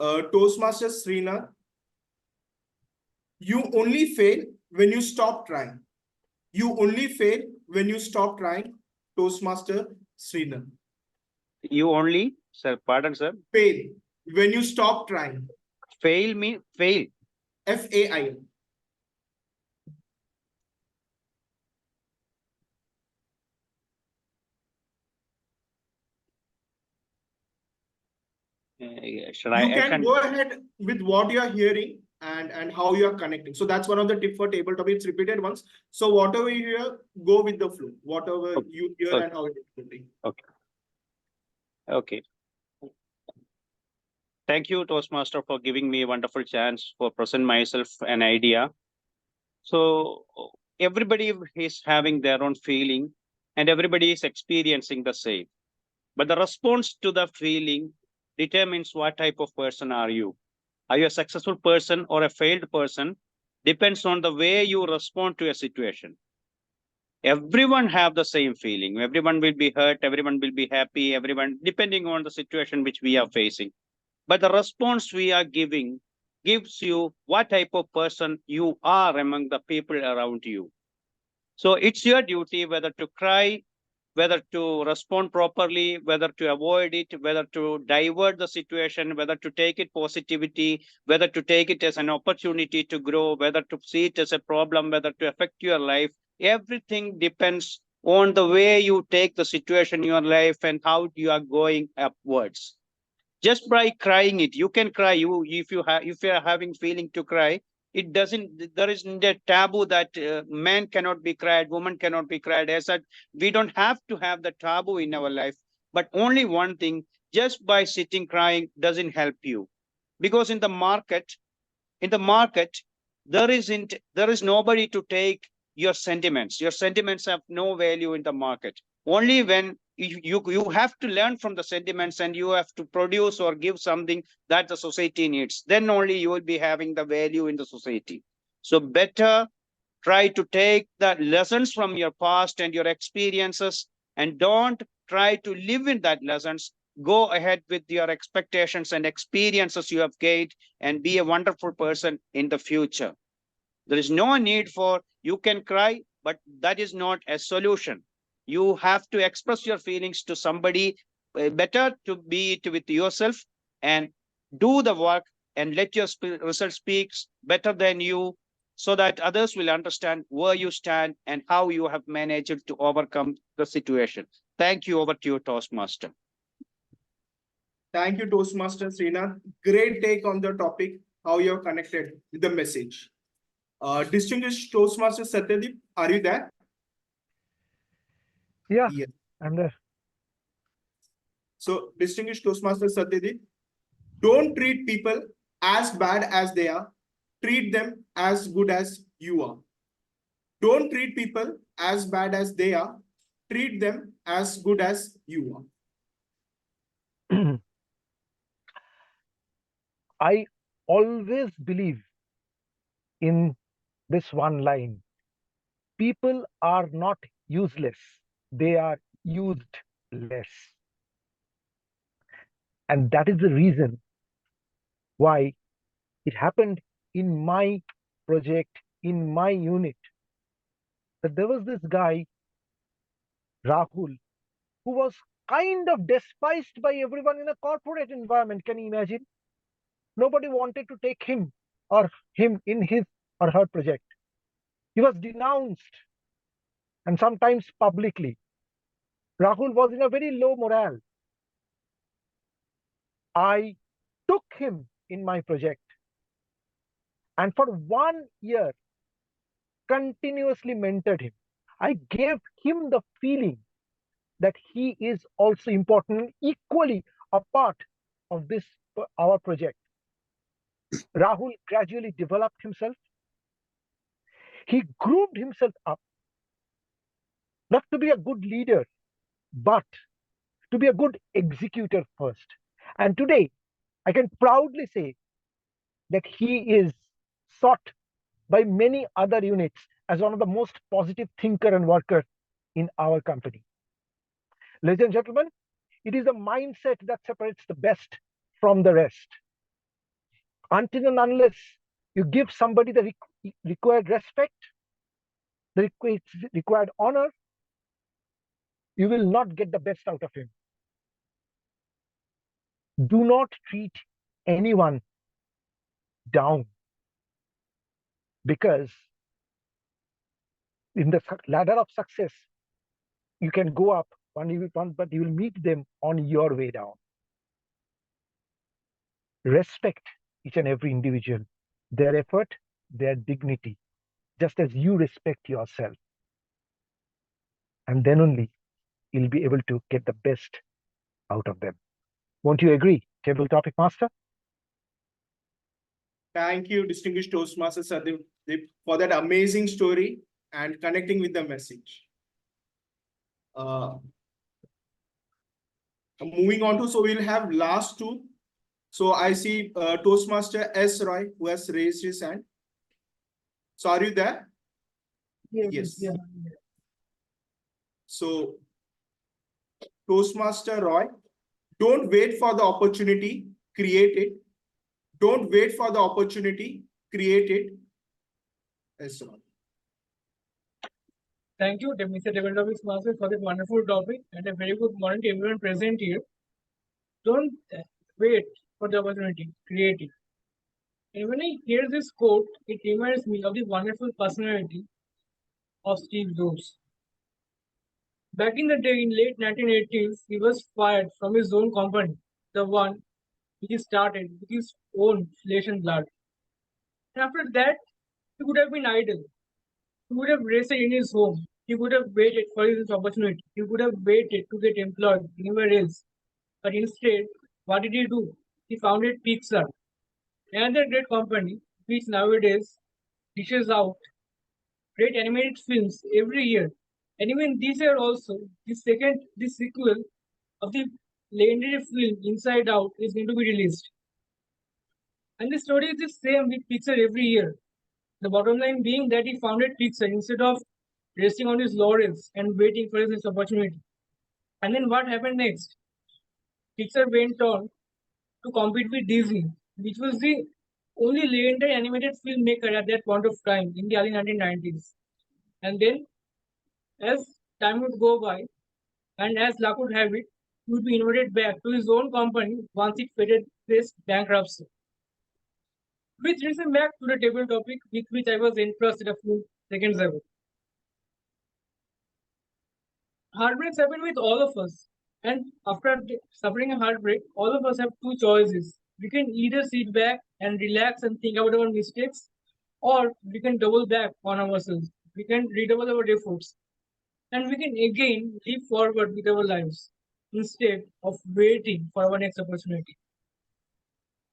Toastmaster Srinath, you only fail when you stop trying. You only fail when you stop trying, Toastmaster Srinath. You only, sir, pardon, sir. Fail when you stop trying. Fail mean fail. F-A-I-L. Should You I can go ahead with what you are hearing and how you are connecting. So that's one of the tips for tabletop. It's repeated once. So whatever you hear, go with the flow. Whatever you hear and how it is going. Okay. Okay. Thank you, Toastmaster, for giving me a wonderful chance for present myself an idea. So everybody is having their own feeling and everybody is experiencing the same. But the response to the feeling determines what type of person are you. Are you a successful person or a failed person? Depends on the way you respond to a situation. Everyone have the same feeling. Everyone will be hurt. Everyone will be happy. Everyone, depending on the situation which we are facing. But the response we are giving gives you what type of person you are among the people around you. So it's your duty whether to cry, whether to respond properly, whether to avoid it, whether to divert the situation, whether to take it positivity, whether to take it as an opportunity to grow, whether to see it as a problem, whether to affect your life. Everything depends on the way you take the situation in your life and how you are going upwards. Just by crying it, you can cry. If you are having feeling to cry, it doesn't. There isn't a taboo that man cannot be cried, woman cannot be cried. As such, we don't have to have the taboo in our life. But only one thing: just by sitting crying doesn't help you, because in the market, there is nobody to take your sentiments. Your sentiments have no value in the market. Only when you have to learn from the sentiments and you have to produce or give something that the society needs, then only you will be having the value in the society. So better try to take the lessons from your past and your experiences, and don't try to live in that lessons. Go ahead with your expectations and experiences you have gained and be a wonderful person in the future. There is no need for, you can cry, but that is not a solution. You have to express your feelings to somebody. Better to be it with yourself and do the work and let your result speak better than you, so that others will understand where you stand and how you have managed to overcome the situation. Thank you. Over to you, Toastmaster. Thank you, Toastmaster Srinath. Great take on the topic, how you're connected with the message. Distinguished Toastmaster Satyadip, are you there? Yeah, I'm there. So, distinguished Toastmaster Satyadip, don't treat people as bad as they are. Treat them as good as you are. Don't treat people as bad as they are. Treat them as good as you are. I always believe in this one line. People are not useless. They are used less. And that is the reason why it happened in my project in my unit that there was this guy, Rahul, who was kind of despised by everyone in a corporate environment. Can you imagine? Nobody wanted to take him in his or her project. He was denounced, and sometimes publicly. Rahul was in a very low morale. I took him in my project, and for 1 year, continuously mentored him. I gave him the feeling that he is also important, equally a part of this our project. Rahul gradually developed himself. He groomed himself up, not to be a good leader, but to be a good executor first. And today, I can proudly say that he is sought by many other units as one of the most positive thinker and worker in our company. Ladies and gentlemen, it is a mindset that separates the best from the rest. Until and unless you give somebody the required respect, the required honor, you will not get the best out of him. Do not treat anyone down, because in the ladder of success, you can go up but you will meet them on your way down. Respect each and every individual, their effort, their dignity, just as you respect yourself. And then only you'll be able to get the best out of them. Won't you agree, table topic master? Thank you, distinguished Toastmaster Sardeep, for that amazing story and connecting with the message. Moving on to, so we'll have last two. So I see Toastmaster S. Roy, who has raised his hand. So are you there? Yes. Yeah. So Toastmaster Roy, don't wait for the opportunity, create it. Don't wait for the opportunity, create it. S. Roy. Thank you, Mr. Globetrotters Master, for that wonderful topic, and a very good morning to everyone present here. Don't wait for the opportunity, create it. And when I hear this quote, it reminds me of the wonderful personality of Steve Jobs. Back in the day, in late 1980s, he was fired from his own company, the one he started with his own flesh and blood. And after that, he would have been idle. He would have rested in his home. He would have waited for his opportunity. He would have waited to get employed anywhere else. But instead, what did he do? He founded Pixar, another great company which nowadays dishes out great animated films every year. And even this year also, the sequel of the legendary film Inside Out is going to be released. And the story is the same with Pixar every year. The bottom line being that he founded Pixar instead of resting on his laurels and waiting for his next opportunity. And then what happened next? Pixar went on to compete with Disney, which was the only legendary animated filmmaker at that point of time in the early 1990s. And then, as time would go by, and as luck would have it, he would be invited back to his own company once it faced bankruptcy. Which brings me back to the table topic with which I was interested a few seconds ago. Heartbreaks happen with all of us. And after suffering a heartbreak, all of us have two choices. We can either sit back and relax and think about our mistakes, or we can double back on ourselves. We can redouble our efforts. And we can again leap forward with our lives instead of waiting for our next opportunity.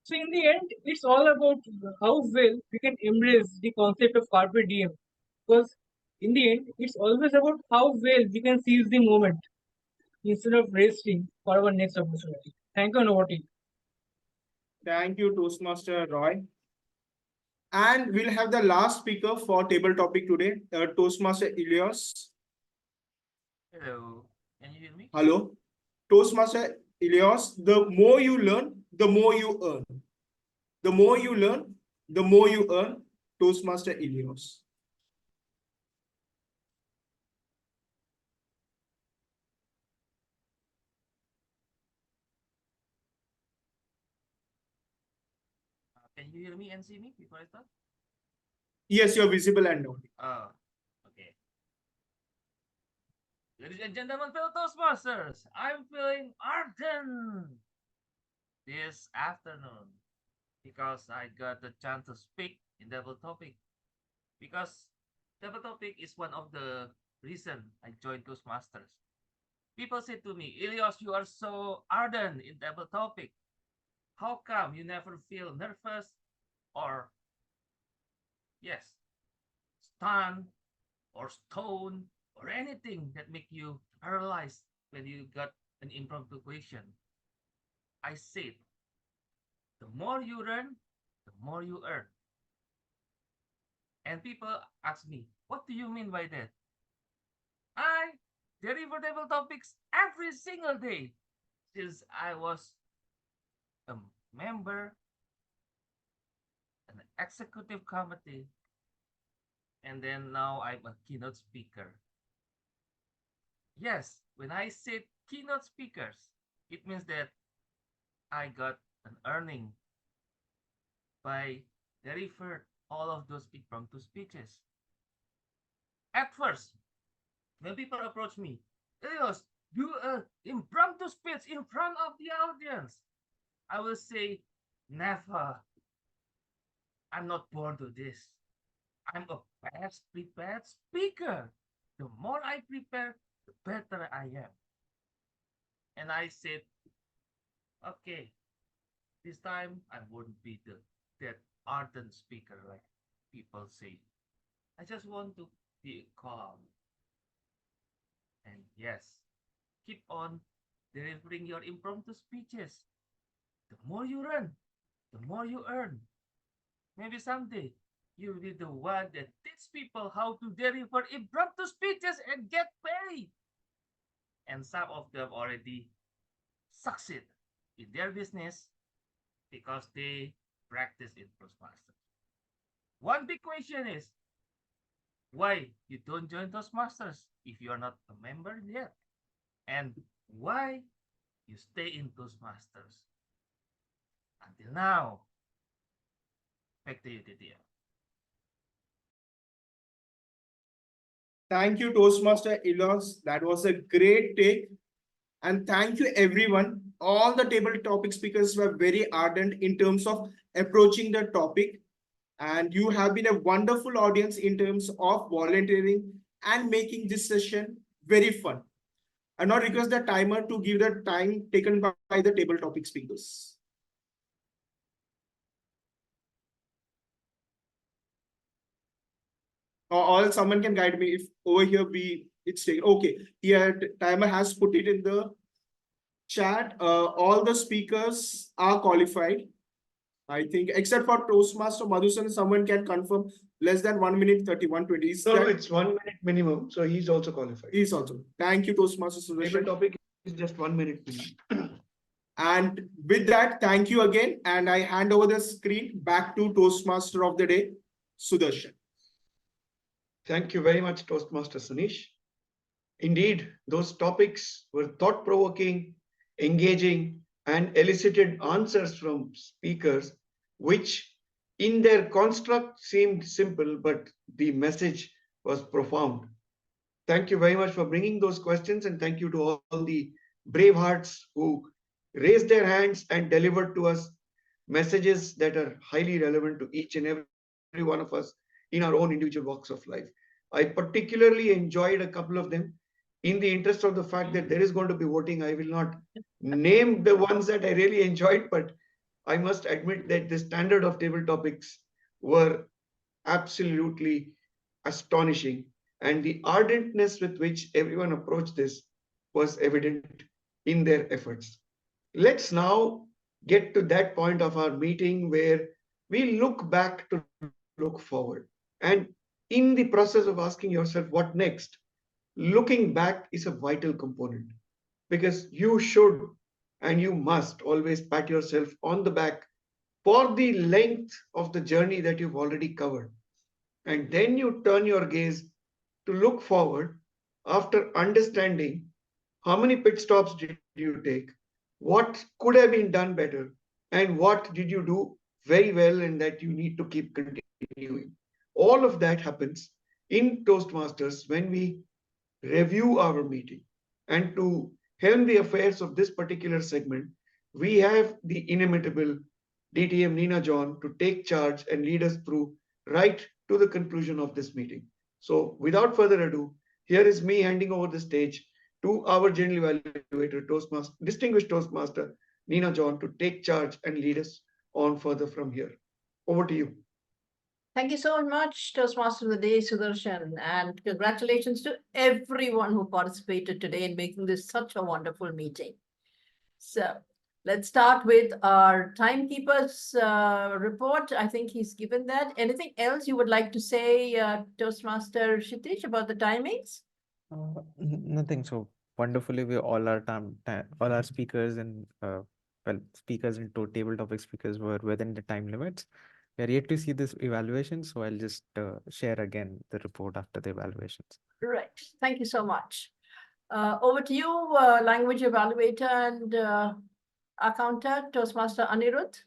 So in the end, it's all about how well we can embrace the concept of carpe diem. Because in the end, it's always about how well we can seize the moment instead of resting for our next opportunity. Thank you, and over to you. Thank you, Toastmaster Roy. And we'll have the last speaker for table topic today, Toastmaster Elias. Hello, can you hear me? Hello, Toastmaster Elias. The more you learn, the more you earn. The more you learn, the more you earn. Toastmaster Ilios. Can you hear me and see me before I start? Yes, you're visible and audible. Oh, okay. Ladies and gentlemen, fellow Toastmasters, I'm feeling ardent this afternoon because I got the chance to speak in double topic. Because double topic is one of the reason I joined Toastmasters. People say to me, Ilios, you are so ardent in double topic. How come you never feel nervous or, yes, stunned or stoned or anything that make you paralyzed when you got an impromptu question? I said, the more you learn, the more you earn. And people ask me, what do you mean by that? I deliver table topics every single day since I was a member, an executive committee, and then now I'm a keynote speaker. Yes, when I say keynote speakers, it means that I got an earning by deliver all of those impromptu speeches. At first, when people approach me, Ilios, do an impromptu speech in front of the audience, I will say, never. I'm not born to this. I'm a best prepared speaker. The more I prepare, the better I am. And I said, okay, this time I won't be that ardent speaker like people say. I just want to be calm. And yes, keep on delivering your impromptu speeches. The more you learn, the more you earn. Maybe someday you will be the one that teach people how to deliver impromptu speeches and get paid. And some of them already succeed in their business because they practice in Toastmasters. One big question is, why you don't join Toastmasters if you are not a member yet? And why you stay in Toastmasters until now? Back to you, DTM. Thank you, Toastmaster Ilios. That was a great take. And thank you, everyone. All the table topic speakers were very ardent in terms of approaching the topic. And you have been a wonderful audience in terms of volunteering and making this session very fun. I now request the timer to give the time taken by the table topic speakers. Or someone can guide me if over here it's taken. Okay, here timer has put it in the chat. All the speakers are qualified, I think, except for Toastmaster Madhusan. Someone can confirm less than 1 minute 31:20. No, it's 1 minute minimum, so he's also qualified. He's also. Thank you, Toastmaster Table Sudarshan. topic is just 1 minute minimum. And with that, thank you again. And I hand over the screen back to Toastmaster of the day, Sudarshan. Thank you very much, Toastmaster Sunish. Indeed, those topics were thought-provoking, engaging, and elicited answers from speakers, which in their construct seemed simple, but the message was profound. Thank you very much for bringing those questions, and thank you to all the brave hearts who raised their hands and delivered to us messages that are highly relevant to each and every one of us in our own individual walks of life. I particularly enjoyed a couple of them. In the interest of the fact that there is going to be voting, I will not name the ones that I really enjoyed, but I must admit that the standard of table topics were absolutely astonishing. And the ardentness with which everyone approached this was evident in their efforts. Let's now get to that point of our meeting where we look back to look forward. And in the process of asking yourself, what next? Looking back is a vital component, because you should and you must always pat yourself on the back for the length of the journey that you've already covered. And then you turn your gaze to look forward after understanding how many pit stops did you take, what could have been done better, and what did you do very well and that you need to keep continuing. All of that happens in Toastmasters when we review our meeting. And to helm the affairs of this particular segment, we have the inimitable DTM Nina John to take charge and lead us through right to the conclusion of this meeting. So without further ado, here is me handing over the stage to our general evaluator, Toastmaster, distinguished Toastmaster Nina John, to take charge and lead us on further from here. Over to you. Thank you so much, Toastmaster of the Day, Sudarshan, and congratulations to everyone who participated today in making this such a wonderful meeting. So let's start with our timekeeper's report. I think he's given that. Anything else you would like to say, Toastmaster Kshitij, about the timings? Nothing. So wonderfully, we all our speakers and speakers and table topic speakers were within the time limits. We are yet to see this evaluation, so I'll just share again the report after the evaluations. Right. Thank you so much. Over to you, language evaluator and accountant, Toastmaster Anirudh.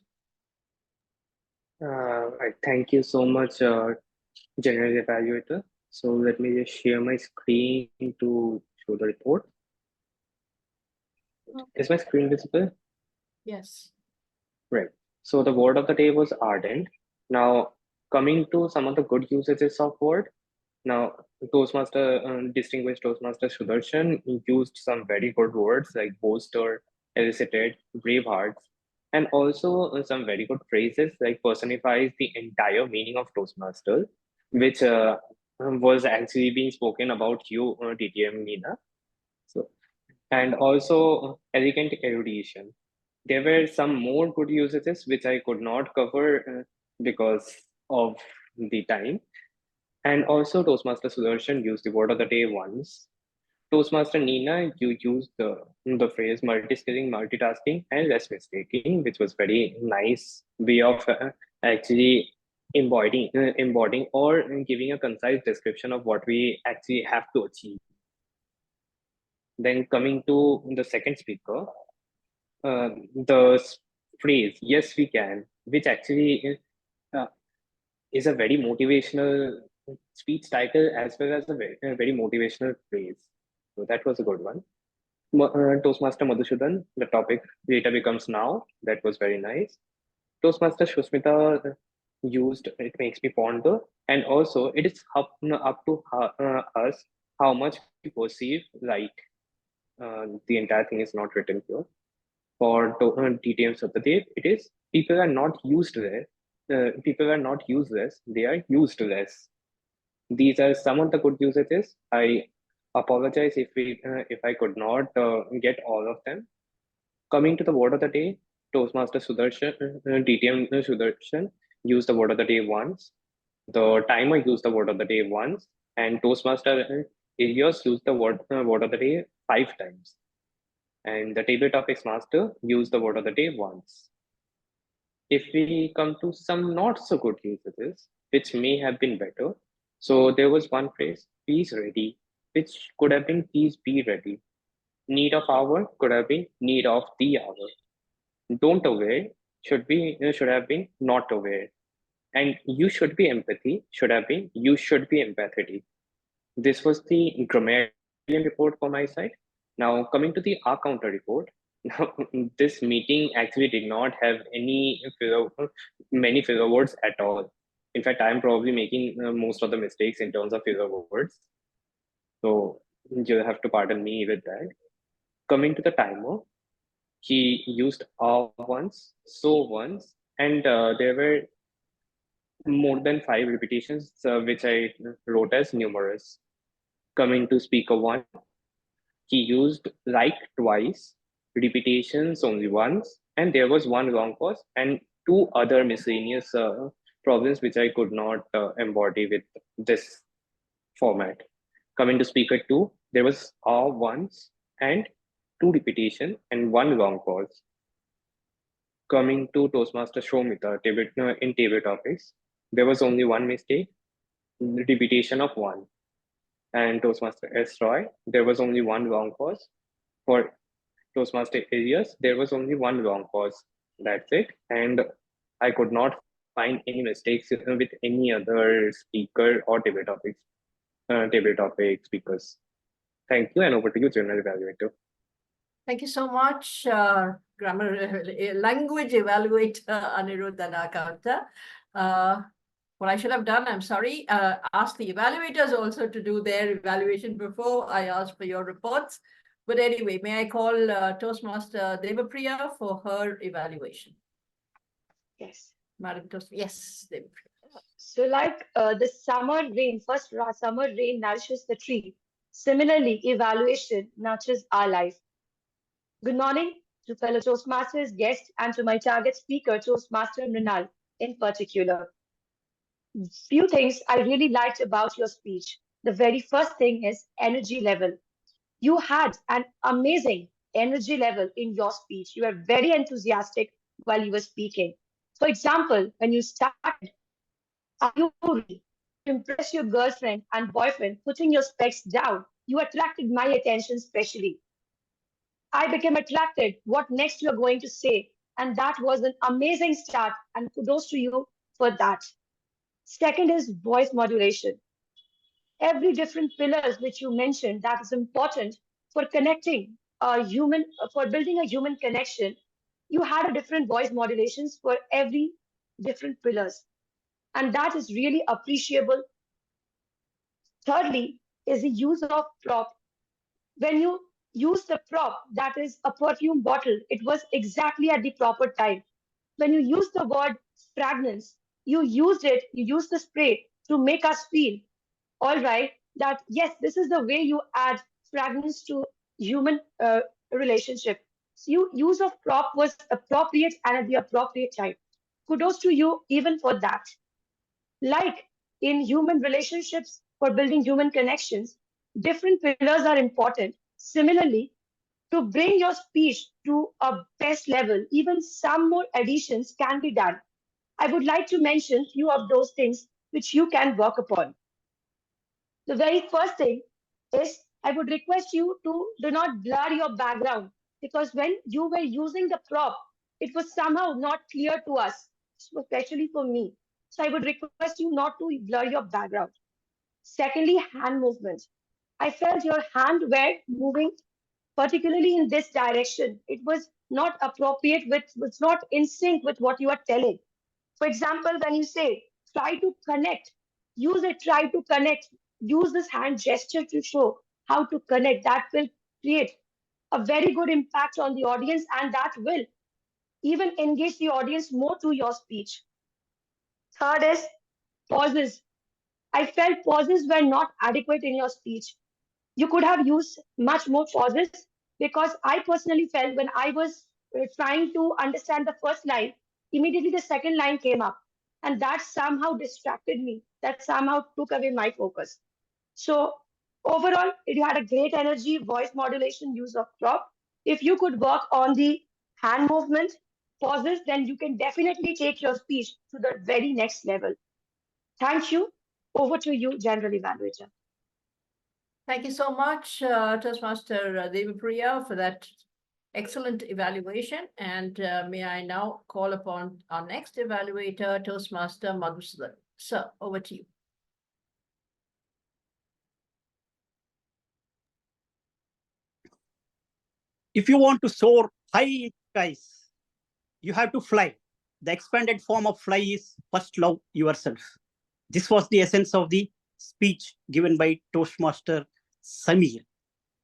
Thank you so much, General Evaluator. So let me just share my screen to show the report. Is my screen visible? Yes. Right. So the word of the day was ardent. Now, coming to some of the good usages of word. Now, distinguished Toastmaster Sudarshan used some very good words like boaster, elicited, brave hearts, and also some very good phrases like personifies the entire meaning of Toastmaster, which was actually being spoken about you, DTM Nina. So, and also elegant erudition. There were some more good usages which I could not cover because of the time. And also Toastmaster Sudarshan used the word of the day once. Toastmaster Nina, you used the phrase multi-skilling, multitasking, and less mistaking, which was very nice way of actually embodying or giving a concise description of what we actually have to achieve. Then coming to the second speaker, the phrase "yes we can," which actually is a very motivational speech title as well as a very motivational phrase. So that was a good one. Toastmaster Madhusudhan, the topic later becomes now. That was very nice. Toastmaster Shushmita used "it makes me ponder," and also it is up to us how much we perceive right. The entire thing is not written here. For DTMs of the day, it is people are not used there. People are not useless; they are used less. These are some of the good usages. I apologize if I could not get all of them. Coming to the word of the day, Toastmaster Sudarshan, DTM Sudarshan used the word of the day once. The timer used the word of the day once, and Toastmaster Ilias used the word of the day 5 times. And the table topics master used the word of the day once. If we come to some not so good usages, which may have been better. So there was one phrase, "peace ready," which could have been "peace be ready." Need of hour could have been "need of the hour." Don't aware should have been "not aware." And you should be empathy should have been "you should be empathetic." This was the grammarian report for my side. Now coming to the R counter report. Now, this meeting actually did not have many filler words at all. In fact, I'm probably making most of the mistakes in terms of filler words. So you'll have to pardon me with that. Coming to the timer, he used once, so once, and there were more than 5 repetitions, which I wrote as numerous. Coming to speaker 1, he used like twice, repetitions only once, and there was one long pause and 2 other miscellaneous problems which I could not embody with this format. Coming to speaker 2, there was once and 2 repetition and 1 long pause. Coming to Toastmaster Shomita in table topics, there was only 1 mistake. repetition of one. And Toastmaster S. Roy, there was only one wrong pause. For Toastmaster Areas, there was only one wrong pause. That's it. And I could not find any mistakes with any other speaker or table topic speakers. Thank you, and over to you, General Evaluator. Thank you so much, language evaluator Aniruddha Nakanta. What I should have done, I'm sorry, ask the evaluators also to do their evaluation before I ask for your reports. But anyway, may I call Toastmaster Devapriya for her evaluation? Yes. Madam Toast, yes, Devapriya. So like the summer rain, summer rain nourishes the tree. Similarly, evaluation nurtures our life. Good morning to fellow Toastmasters, guests, and to my target speaker, Toastmaster Mrinal in particular. Few things I really liked about your speech. The very first thing is energy level. You had an amazing energy level in your speech. You were very enthusiastic while you were speaking. For example, when you started, are you ready to impress your girlfriend and boyfriend putting your specs down? You attracted my attention specially. I became attracted what next you're going to say. And that was an amazing start. And kudos to you for that. Second is voice modulation. Every different pillars which you mentioned that is important for connecting a human, for building a human connection. You had a different voice modulations for every different pillars. And that is really appreciable. Thirdly is the use of prop. When you use the prop, that is a perfume bottle, it was exactly at the proper time. When you use the word fragrance, you used the spray to make us feel, all right, that yes, this is the way you add fragrance to human relationship. So your use of prop was appropriate and at the appropriate time. Kudos to you even for that. Like in human relationships, for building human connections, different pillars are important. Similarly, to bring your speech to a best level, even some more additions can be done. I would like to mention few of those things which you can work upon. The very first thing is I would request you to do not blur your background, because when you were using the prop, it was somehow not clear to us, especially for me. So I would request you not to blur your background. Secondly, hand movement. I felt your hand were moving particularly in this direction. It was not appropriate it's not in sync with what you are telling. For example, when you say try to connect, use it, try to connect, use this hand gesture to show how to connect. That will create a very good impact on the audience, and that will even engage the audience more to your speech. Third is pauses. I felt pauses were not adequate in your speech. You could have used much more pauses, because I personally felt when I was trying to understand the first line, immediately the second line came up. And that somehow distracted me. That somehow took away my focus. So overall, it had a great energy, voice modulation, use of prop. If you could work on the hand movement, pauses, then you can definitely take your speech to the very next level. Thank you. Over to you, General Evaluator. Thank you so much, Toastmaster Devapriya, for that excellent evaluation. And may I now call upon our next evaluator, Toastmaster Madhusudan. Sir, over to you. If you want to soar high in skies, you have to fly. The expanded form of fly is first love yourself. This was the essence of the speech given by Toastmaster Samir.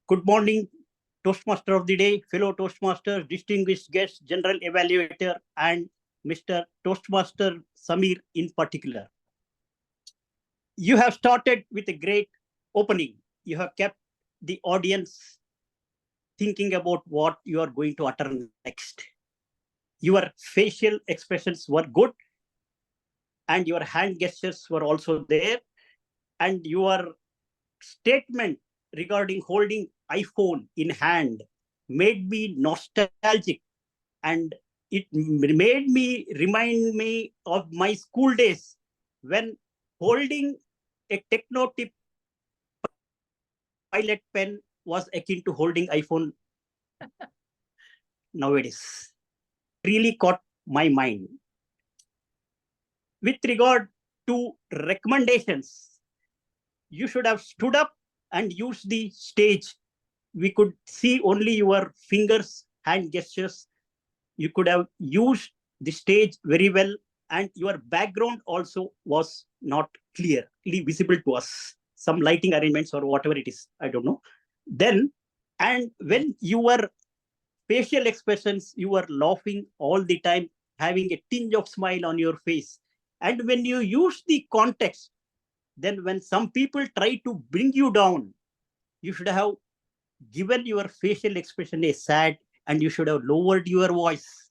Good morning, Toastmaster of the day, fellow Toastmasters, distinguished guests, General Evaluator, and Mr. Toastmaster Samir in particular. You have started with a great opening. You have kept the audience thinking about what you are going to utter next. Your facial expressions were good, and your hand gestures were also there, and your statement regarding holding iPhone in hand made me nostalgic, and it remind me of my school days when holding a techno tip pilot pen was akin to holding iPhone nowadays. Really caught my mind. With regard to recommendations, you should have stood up and used the stage. We could see only your fingers, hand gestures. You could have used the stage very well, and your background also was not clearly visible to us. Some lighting arrangements or whatever it is, I don't know. Then, and when you were facial expressions, you were laughing all the time, having a tinge of smile on your face. And when you use the context, then when some people try to bring you down, you should have given your facial expression a sad, and you should have lowered your voice.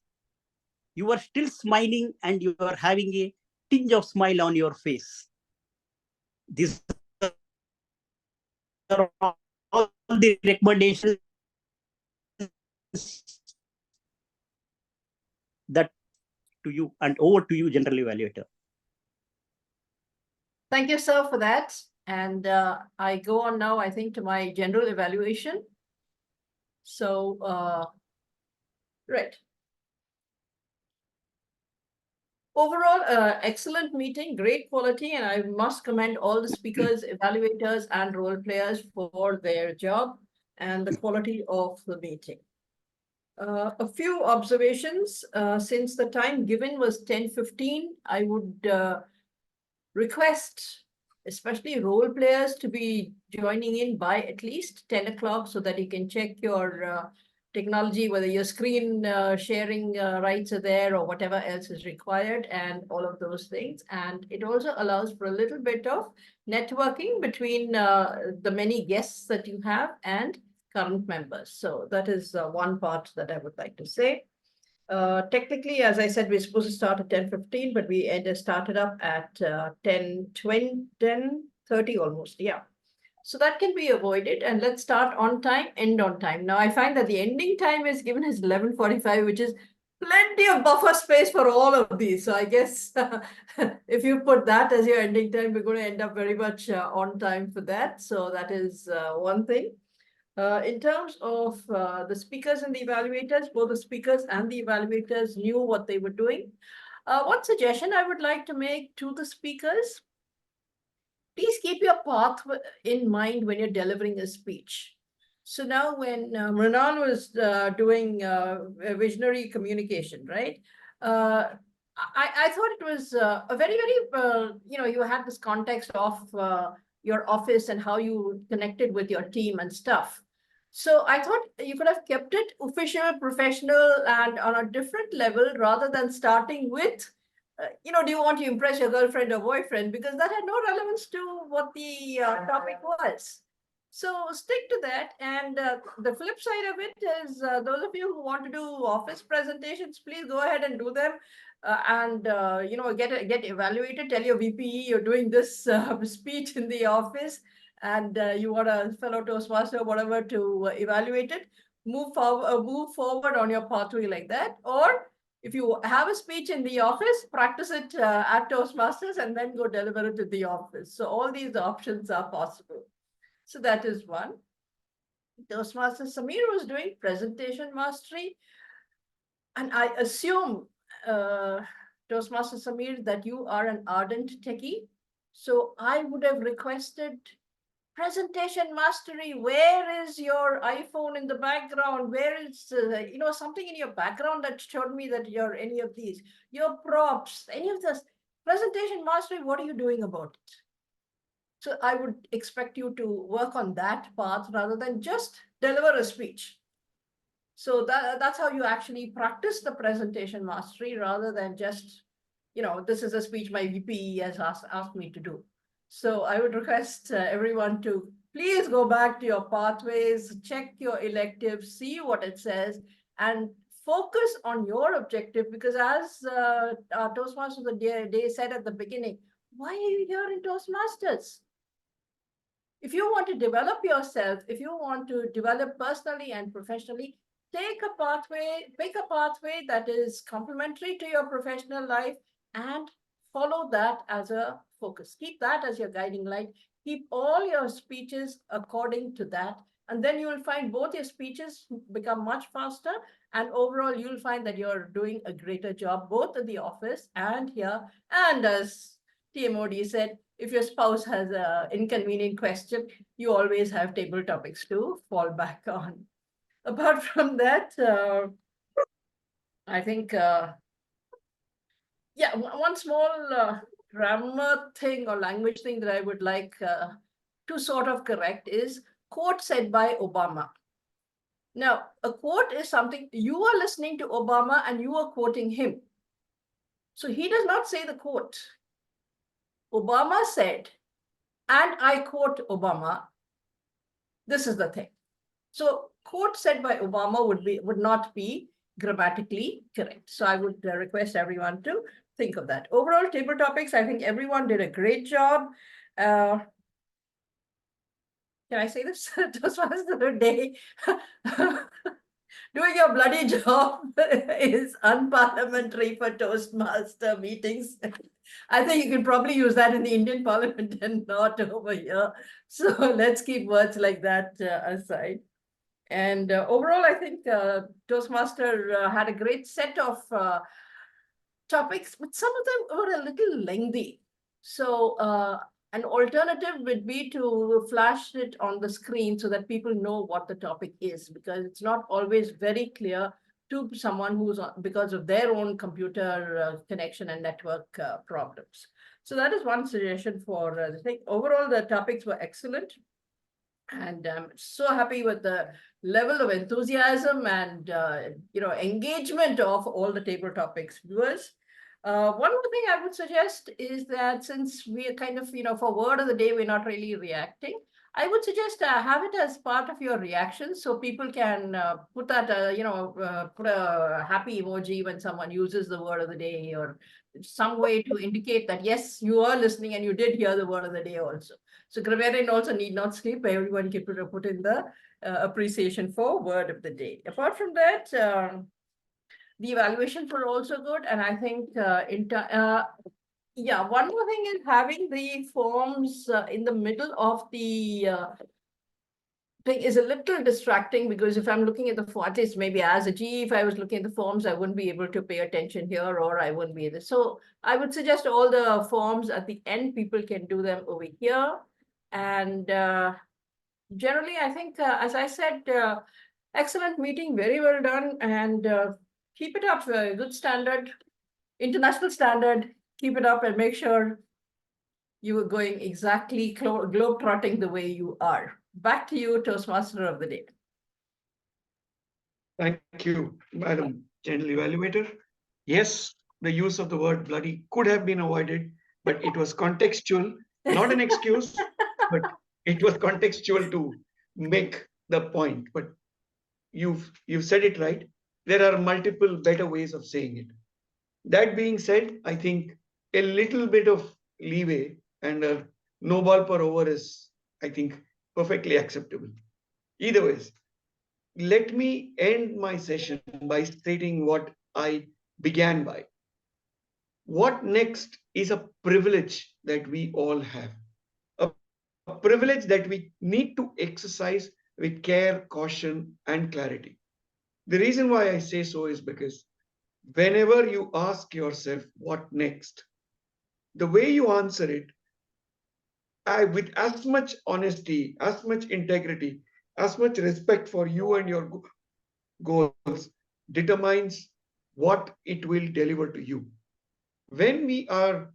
You are still smiling and you are having a tinge of smile on your face. These are all the recommendations that to you, and over to you, general evaluator. Thank you, sir, for that. And I go on now, I think, to my general evaluation. So, right. Overall, excellent meeting, great quality, and I must commend all the speakers, evaluators, and role players for their job and the quality of the meeting. A few observations. Since the time given was 10:15, I would request, especially role players, to be joining in by at least 10 o'clock so that you can check your technology, whether your screen sharing rights are there or whatever else is required, and all of those things. And it also allows for a little bit of networking between the many guests that you have and current members. So that is one part that I would like to say. Technically, as I said, we're supposed to start at 10:15, but we started up at 10:30 almost. Yeah. So that can be avoided, and let's start on time, end on time. Now, I find that the ending time is given as 11:45, which is plenty of buffer space for all of these. So I guess if you put that as your ending time, we're going to end up very much on time for that. So that is one thing. In terms of the speakers and the evaluators, both the speakers and the evaluators knew what they were doing. One suggestion I would like to make to the speakers: please keep your path in mind when you're delivering a speech. So now when Mrinal was doing visionary communication, right? I thought it was a very, you had this context of your office and how you connected with your team and stuff. So I thought you could have kept it official, professional, and on a different level rather than starting with, do you want to impress your girlfriend or boyfriend? Because that had no relevance to what the topic was. So stick to that. And the flip side of it is those of you who want to do office presentations, please go ahead and do them. Get evaluated. Tell your VPE you're doing this speech in the office, and you want a fellow Toastmaster or whatever to evaluate it. Move forward on your pathway like that. Or if you have a speech in the office, practice it at Toastmasters and then go deliver it at the office. So all these options are possible. So that is one. Toastmaster Samir was doing presentation mastery. And I assume, Toastmaster Samir, that you are an ardent techie. So I would have requested presentation mastery. Where is your iPhone in the background? Where is, something in your background that showed me that you're any of these? Your props, any of this. Presentation mastery, what are you doing about it? So I would expect you to work on that path rather than just deliver a speech. So that's how you actually practice the presentation mastery rather than just, this is a speech my VP has asked me to do. So I would request everyone to please go back to your pathways, check your electives, see what it says, and focus on your objective. Because as our Toastmasters of the day said at the beginning, why are you here in Toastmasters? If you want to develop yourself, if you want to develop personally and professionally, pick a pathway that is complementary to your professional life and follow that as a focus. Keep that as your guiding light. Keep all your speeches according to that. And then you will find both your speeches become much faster. And overall, you'll find that you're doing a greater job, both at the office and here. And as TMOD said, if your spouse has an inconvenient question, you always have table topics to fall back on. Apart from that, I think, yeah, one small grammar thing or language thing that I would like to sort of correct is quote said by Obama. Now, a quote is something you are listening to Obama and you are quoting him. So he does not say the quote. Obama said, and I quote Obama, this is the thing. So quote said by Obama would not be grammatically correct. So I would request everyone to think of that. Overall table topics, I think everyone did a great job. Can I say this? Toastmasters of the day. Doing your bloody job is unparliamentary for Toastmaster meetings. I think you can probably use that in the Indian Parliament and not over here. So let's keep words like that aside. And overall, I think Toastmaster had a great set of topics, but some of them were a little lengthy. So an alternative would be to flash it on the screen so that people know what the topic is, because it's not always very clear to someone who's on, because of their own computer connection and network problems. So that is one suggestion for the thing. Overall, the topics were excellent. And I'm so happy with the level of enthusiasm and engagement of all the table topics viewers. One more thing I would suggest is that since we are kind of, for word of the day, we're not really reacting. I would suggest have it as part of your reactions so people can put that, put a happy emoji when someone uses the word of the day, or some way to indicate that, yes, you are listening and you did hear the word of the day also. So grammarian also need not sleep. Everyone can put in the appreciation for word of the day. Apart from that, the evaluations were also good. And I think, yeah, one more thing is having the forms in the middle of the thing is a little distracting, because if I'm looking at the form, at least maybe as a G, if I was looking at the forms, I wouldn't be able to pay attention here, or I wouldn't be able. So I would suggest all the forms at the end, people can do them over here. And generally, I think, as I said, excellent meeting, very well done, and keep it up, good standard, international standard, keep it up and make sure you are going exactly globe-trotting the way you are. Back to you, Toastmaster of the day. Thank you, Madam General Evaluator. Yes, the use of the word bloody could have been avoided, but it was contextual, not an excuse, but it was contextual to make the point. But you've said it right. There are multiple better ways of saying it. That being said, I think a little bit of leeway and a no ball per over is, I think, perfectly acceptable. Either ways, let me end my session by stating what I began by. What next is a privilege that we all have, a privilege that we need to exercise with care, caution, and clarity. The reason why I say so is because whenever you ask yourself what next, the way you answer it, with as much honesty, as much integrity, as much respect for you and your goals, determines what it will deliver to you. When we are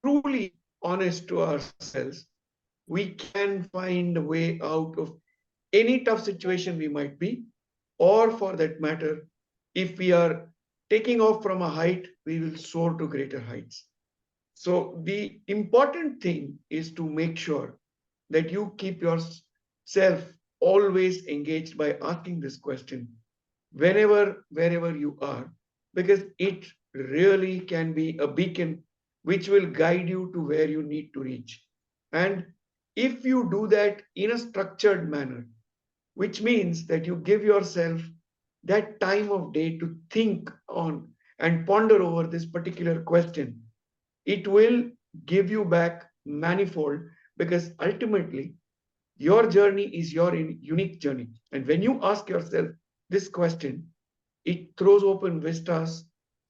truly honest to ourselves, we can find a way out of any tough situation we might be, or for that matter, if we are taking off from a height, we will soar to greater heights. So the important thing is to make sure that you keep yourself always engaged by asking this question wherever you are, because it really can be a beacon which will guide you to where you need to reach. And if you do that in a structured manner, which means that you give yourself that time of day to think on and ponder over this particular question. It will give you back manifold, because ultimately your journey is your unique journey. And when you ask yourself this question, it throws open vistas,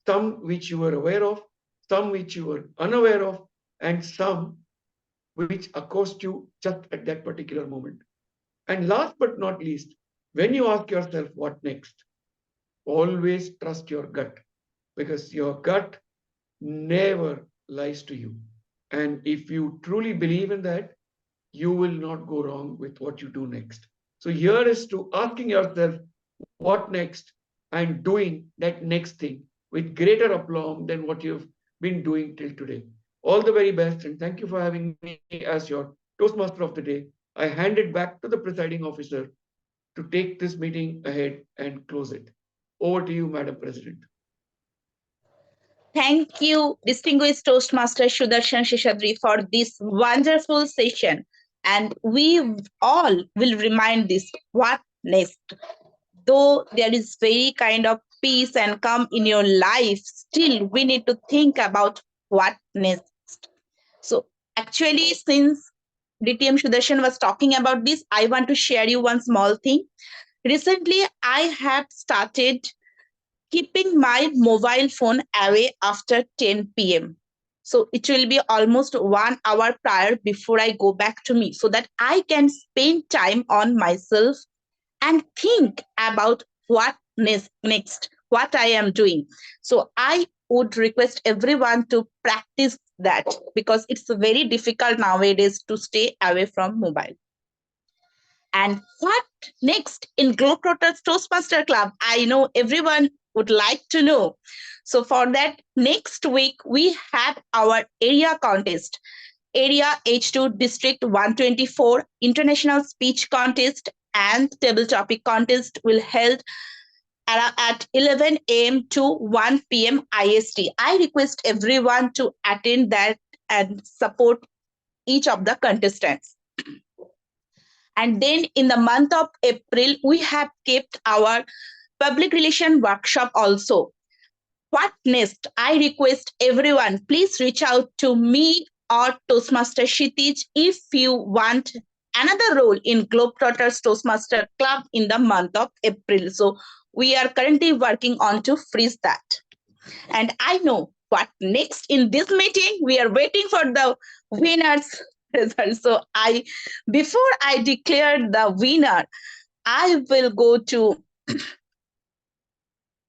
some which you were aware of, some which you were unaware of, and some which accost you just at that particular moment. And last but not least, when you ask yourself what next, always trust your gut, because your gut never lies to you. And if you truly believe in that, you will not go wrong with what you do next. So here is to asking yourself what next, and doing that next thing with greater aplomb than what you've been doing till today. All the very best, and thank you for having me as your Toastmaster of the day. I hand it back to the presiding officer to take this meeting ahead and close it. Over to you, Madam President. Thank you, distinguished Toastmaster Sudarshan Sheshadri, for this wonderful session. And we all will remind this, what next? Though there is very kind of peace and calm in your life, still we need to think about what next. So actually, since DTM Sudarshan was talking about this, I want to share you one small thing. Recently, I have started keeping my mobile phone away after 10 p.m. So it will be almost 1 hour prior before I go back to me, so that I can spend time on myself and think about what next, what I am doing. So I would request everyone to practice that, because it's very difficult nowadays to stay away from mobile. And what next in Globetrotters Toastmaster Club? I know everyone would like to know. So for that, next week we have our area contest. Area H2 District 124 International Speech Contest and Table Topic Contest will held at 11 a.m. to 1 p.m. IST. I request everyone to attend that and support each of the contestants. And then in the month of April, we have kept our public relation workshop also. What next? I request everyone, please reach out to me or Toastmaster Kshitij if you want another role in Globetrotters Toastmaster Club in the month of April. So we are currently working on to freeze that. And I know what next in this meeting, we are waiting for the winners results. So before I declare the winner, I will go to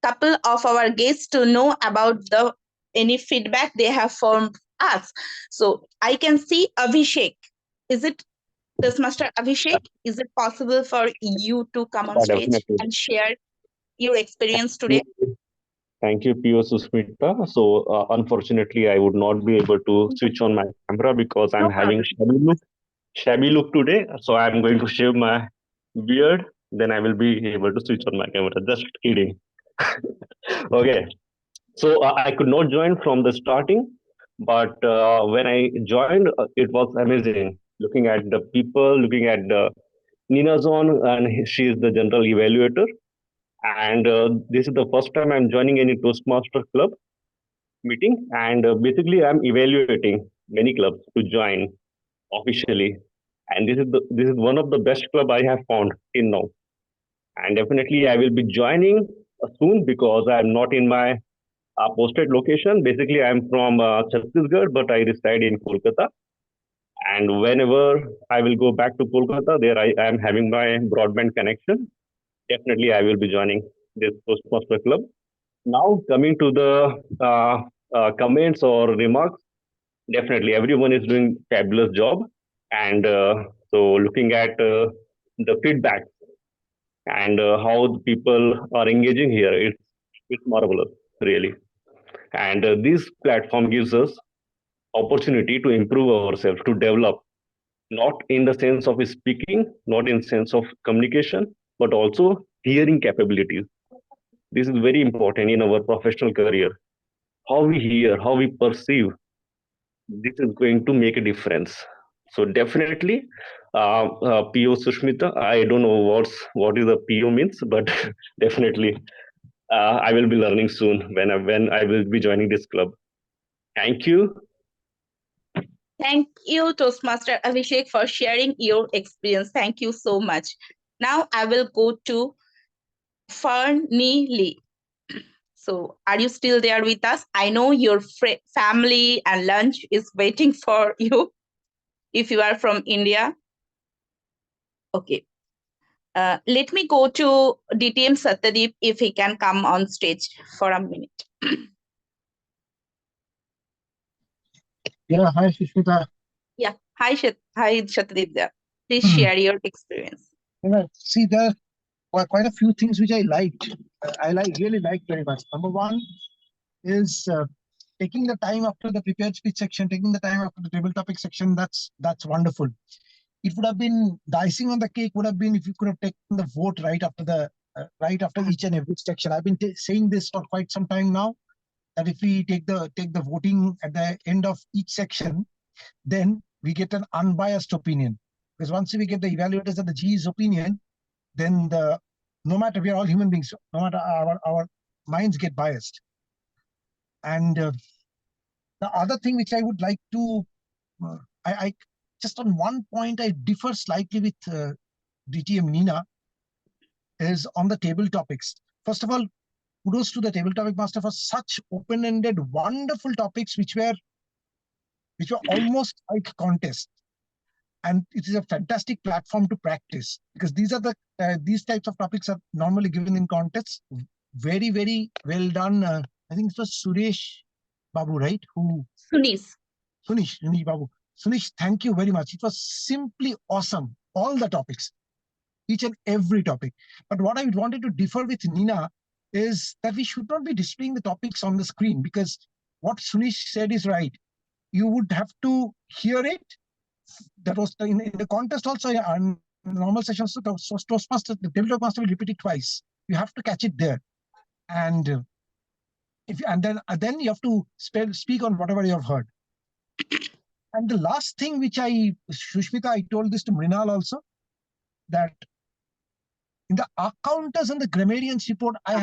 couple of our guests to know about any feedback they have from us. So I can see Abhishek. Is it Toastmaster Abhishek? Is it possible for you to come on stage Definitely. and share your experience today? Thank you, P.O. Susmita. So, unfortunately, I would not be able to switch on my camera because I'm having shabby look today. So, I'm going to shave my beard. Then I will be able to switch on my camera. Just kidding. Okay. So, I could not join from the starting, but when I joined, it was amazing. Looking at the people, looking at the Nina John, and she is the general evaluator. And this is the first time I'm joining any Toastmaster club meeting, and basically I'm evaluating many clubs to join officially. And this is one of the best club I have found till now. And definitely I will be joining soon, because I'm not in my posted location. Basically, I'm from Chhattisgarh, but I reside in Kolkata. And whenever I will go back to Kolkata, there I am having my broadband connection. Definitely, I will be joining this Toastmaster Club. Now, coming to the comments or remarks, definitely everyone is doing fabulous job. And so, looking at the feedback and how the people are engaging here, it's marvelous, really. And this platform gives us opportunity to improve ourselves, to develop, not in the sense of speaking, not in sense of communication, but also hearing capabilities. This is very important in our professional career. How we hear, how we perceive, this is going to make a difference. So definitely, PO Sushmita, I don't know what is the PO means, but definitely I will be learning soon when I will be joining this club. Thank you. Thank you, Toastmaster Abhishek, for sharing your experience. Thank you so much. Now I will go to Fernie Lee. So, are you still there with us? I know your family and lunch is waiting for you if you are from India. Okay. Let me go to DTM Satyadeep if he can come on stage for a minute. Yeah, hi, Sushmita. Yeah. Hi, Satyadeep there. Please Hmm. share your experience. See, there are quite a few things which I liked. Really liked very much. Number one is taking the time after the prepared speech section, taking the time after the table topic section. That's wonderful. It would have been the icing on the cake would have been if you could have taken the vote right after each and every section. I've been saying this for quite some time now, that if we take the voting at the end of each section, then we get an unbiased opinion. Because once we get the evaluators and the GE's opinion, then no matter, we are all human beings, no matter our minds get biased. And the other thing which I would like to, I just on one point I differ slightly with DTM Nina, is on the table topics. First of all, kudos to the table topic master for such open-ended, wonderful topics which were almost like contests. And it is a fantastic platform to practice, because these types of topics are normally given in contests. Very, very well done. I think it was Suresh Babu, right? Sunish Babu. Sunish, thank you very much. It was simply awesome. All the topics, each and every topic. But what I wanted to differ with Nina is that we should not be displaying the topics on the screen, because what Sunish said is right. You would have to hear it. That was in the contest also, in normal sessions, Toastmaster, the table master will repeat it twice. You have to catch it there. And then you have to speak on whatever you have heard. And the last thing which Sushmita, I told this to Mrinal also, that in the accounters and the grammarians report, I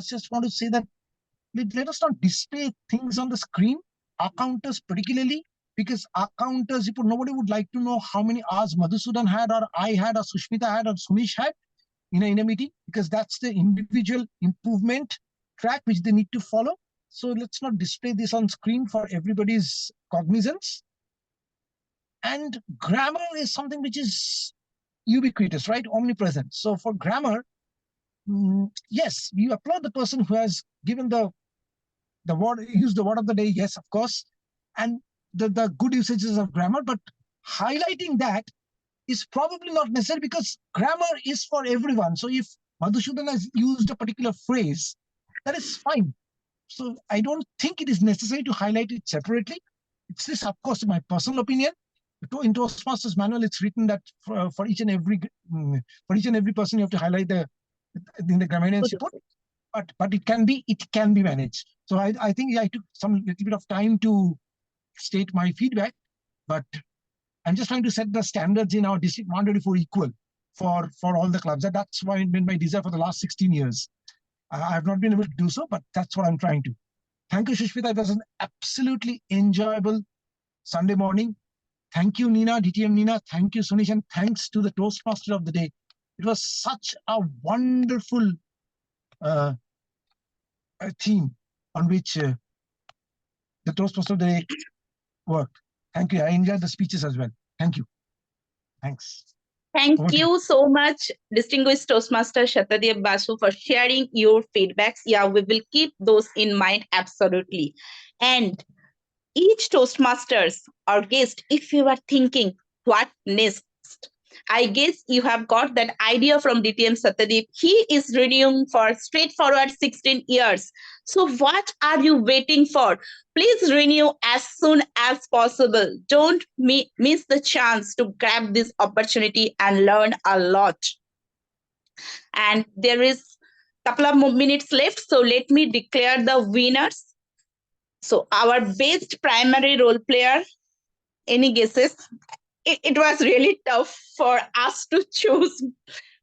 just want to say that let us not display things on the screen, accounters particularly, because accounters report, nobody would like to know how many hours Madhusudan had, or I had, or Sushmita had, or Sunish had in a meeting, because that's the individual improvement track which they need to follow. So let's not display this on screen for everybody's cognizance. And grammar is something which is ubiquitous, right? Omnipresent. So for grammar, yes, we applaud the person who has given the word, used the word of the day, yes, of course, and the good usages of grammar, but highlighting that is probably not necessary, because grammar is for everyone. So if Madhusudan has used a particular phrase, that is fine. So I don't think it is necessary to highlight it separately. It's this, of course, my personal opinion. In Toastmasters manual, it's written that for each and every person, you have to highlight in the grammarian's report. But it can be managed. So I think I took some little bit of time to state my feedback, but I'm just trying to set the standards in our district 124 equal for all the clubs. That's why it's been my desire for the last 16 years. I have not been able to do so, but that's what I'm trying to. Thank you, Sushmita. It was an absolutely enjoyable Sunday morning. Thank you, Nina, DTM Nina. Thank you, Sunish, and thanks to the Toastmaster of the day. It was such a wonderful theme on which the Toastmaster of the day worked. Thank you. I enjoyed the speeches as well. Thank you. Thanks. Thank you so much, distinguished Toastmaster Satyadeep Basu, for sharing your feedbacks. Yeah, we will keep those in mind, absolutely. And each Toastmasters or guest, if you are thinking, what next? I guess you have got that idea from DTM Satyadeep. He is renewing for straightforward 16 years. So what are you waiting for? Please renew as soon as possible. Don't miss the chance to grab this opportunity and learn a lot. And there is a couple of more minutes left. So let me declare the winners. So our best primary role player, any guesses? It was really tough for us to choose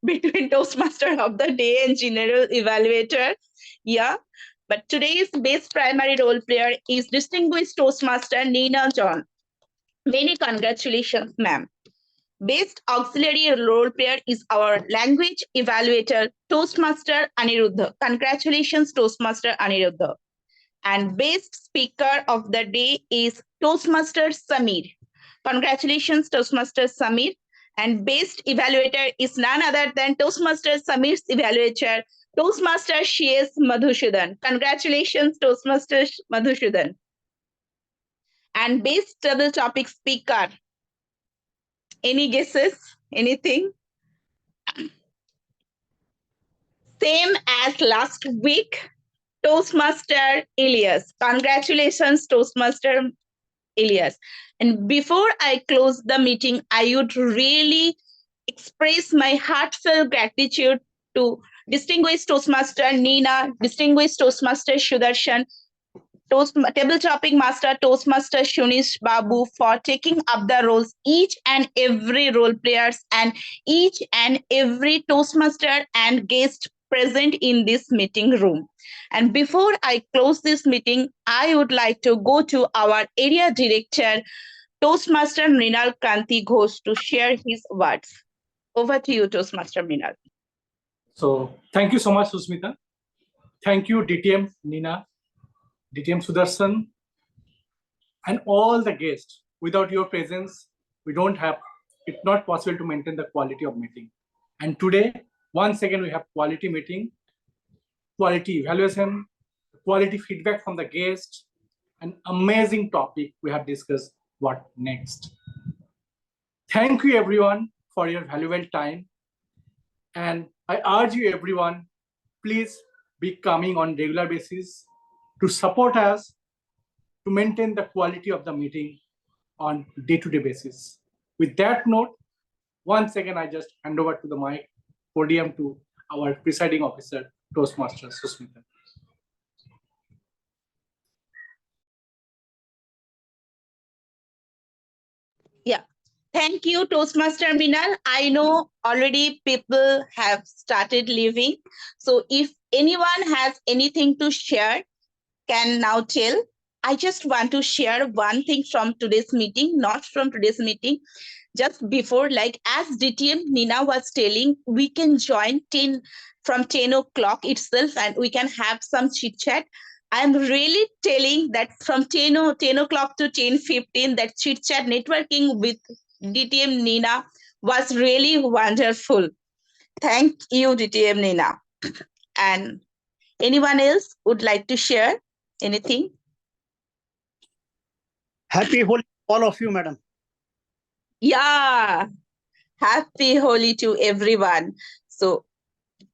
between Toastmaster of the Day and General Evaluator. Yeah. But today's best primary role player is distinguished Toastmaster Nina John. Many congratulations, ma'am. Best auxiliary role player is our language evaluator, Toastmaster Aniruddha. Congratulations, Toastmaster Aniruddha. And best speaker of the day is Toastmaster Samir. Congratulations, Toastmaster Samir. And best evaluator is none other than Toastmaster Samir's evaluator, Toastmaster Shes Madhusudan. Congratulations, Toastmaster Madhusudan. And best table topic speaker. Any guesses? Anything? Same as last week, Toastmaster Elias. Congratulations, Toastmaster Elias. And before I close the meeting, I would really express my heartfelt gratitude to distinguished Toastmaster Nina, distinguished Toastmaster Sudarshan, table topic master Toastmaster Shunish Babu for taking up the roles, each and every role players and each and every Toastmaster and guest present in this meeting room. And before I close this meeting, I would like to go to our area director, Toastmaster Mrinal Kanti Ghosh, to share his words. Over to you, Toastmaster Mrinal. So thank you so much, Susmita. Thank you, DTM Nina, DTM Sudarshan, and all the guests. Without your presence, it's not possible to maintain the quality of meeting. And today, once again, we have quality meeting, quality evaluation, quality feedback from the guests, an amazing topic we have discussed what next. Thank you everyone for your valuable time. And I urge you everyone, please be coming on regular basis to support us to maintain the quality of the meeting on day-to-day basis. With that note, once again, I just hand over to the mic podium to our presiding officer, Toastmaster Susmita. Yeah. Thank you, Toastmaster Minal. I know already people have started leaving. So if anyone has anything to share, can now tell. I just want to share one thing from today's meeting, not from today's meeting. Just before, like as DTM Nina was telling, we can join from 10 o'clock itself and we can have some chit chat. I'm really telling that from 10 o'clock to 10:15, that chit chat networking with DTM Nina was really wonderful. Thank you, DTM Nina. And anyone else would like to share anything? Happy Holi, all of you, madam. Yeah. Happy Holi to everyone. So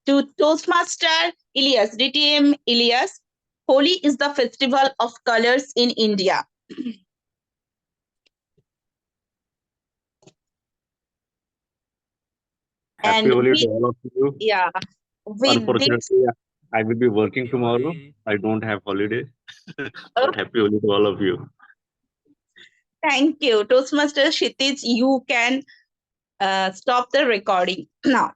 to Toastmaster Elias, DTM Elias, Holi is the festival of colors in India. Happy Holi to all of you. Yeah. Unfortunately, I will be working tomorrow. I don't have holiday. But happy Holi to all of you. Thank you. Toastmaster Kshitij, you can stop the recording now.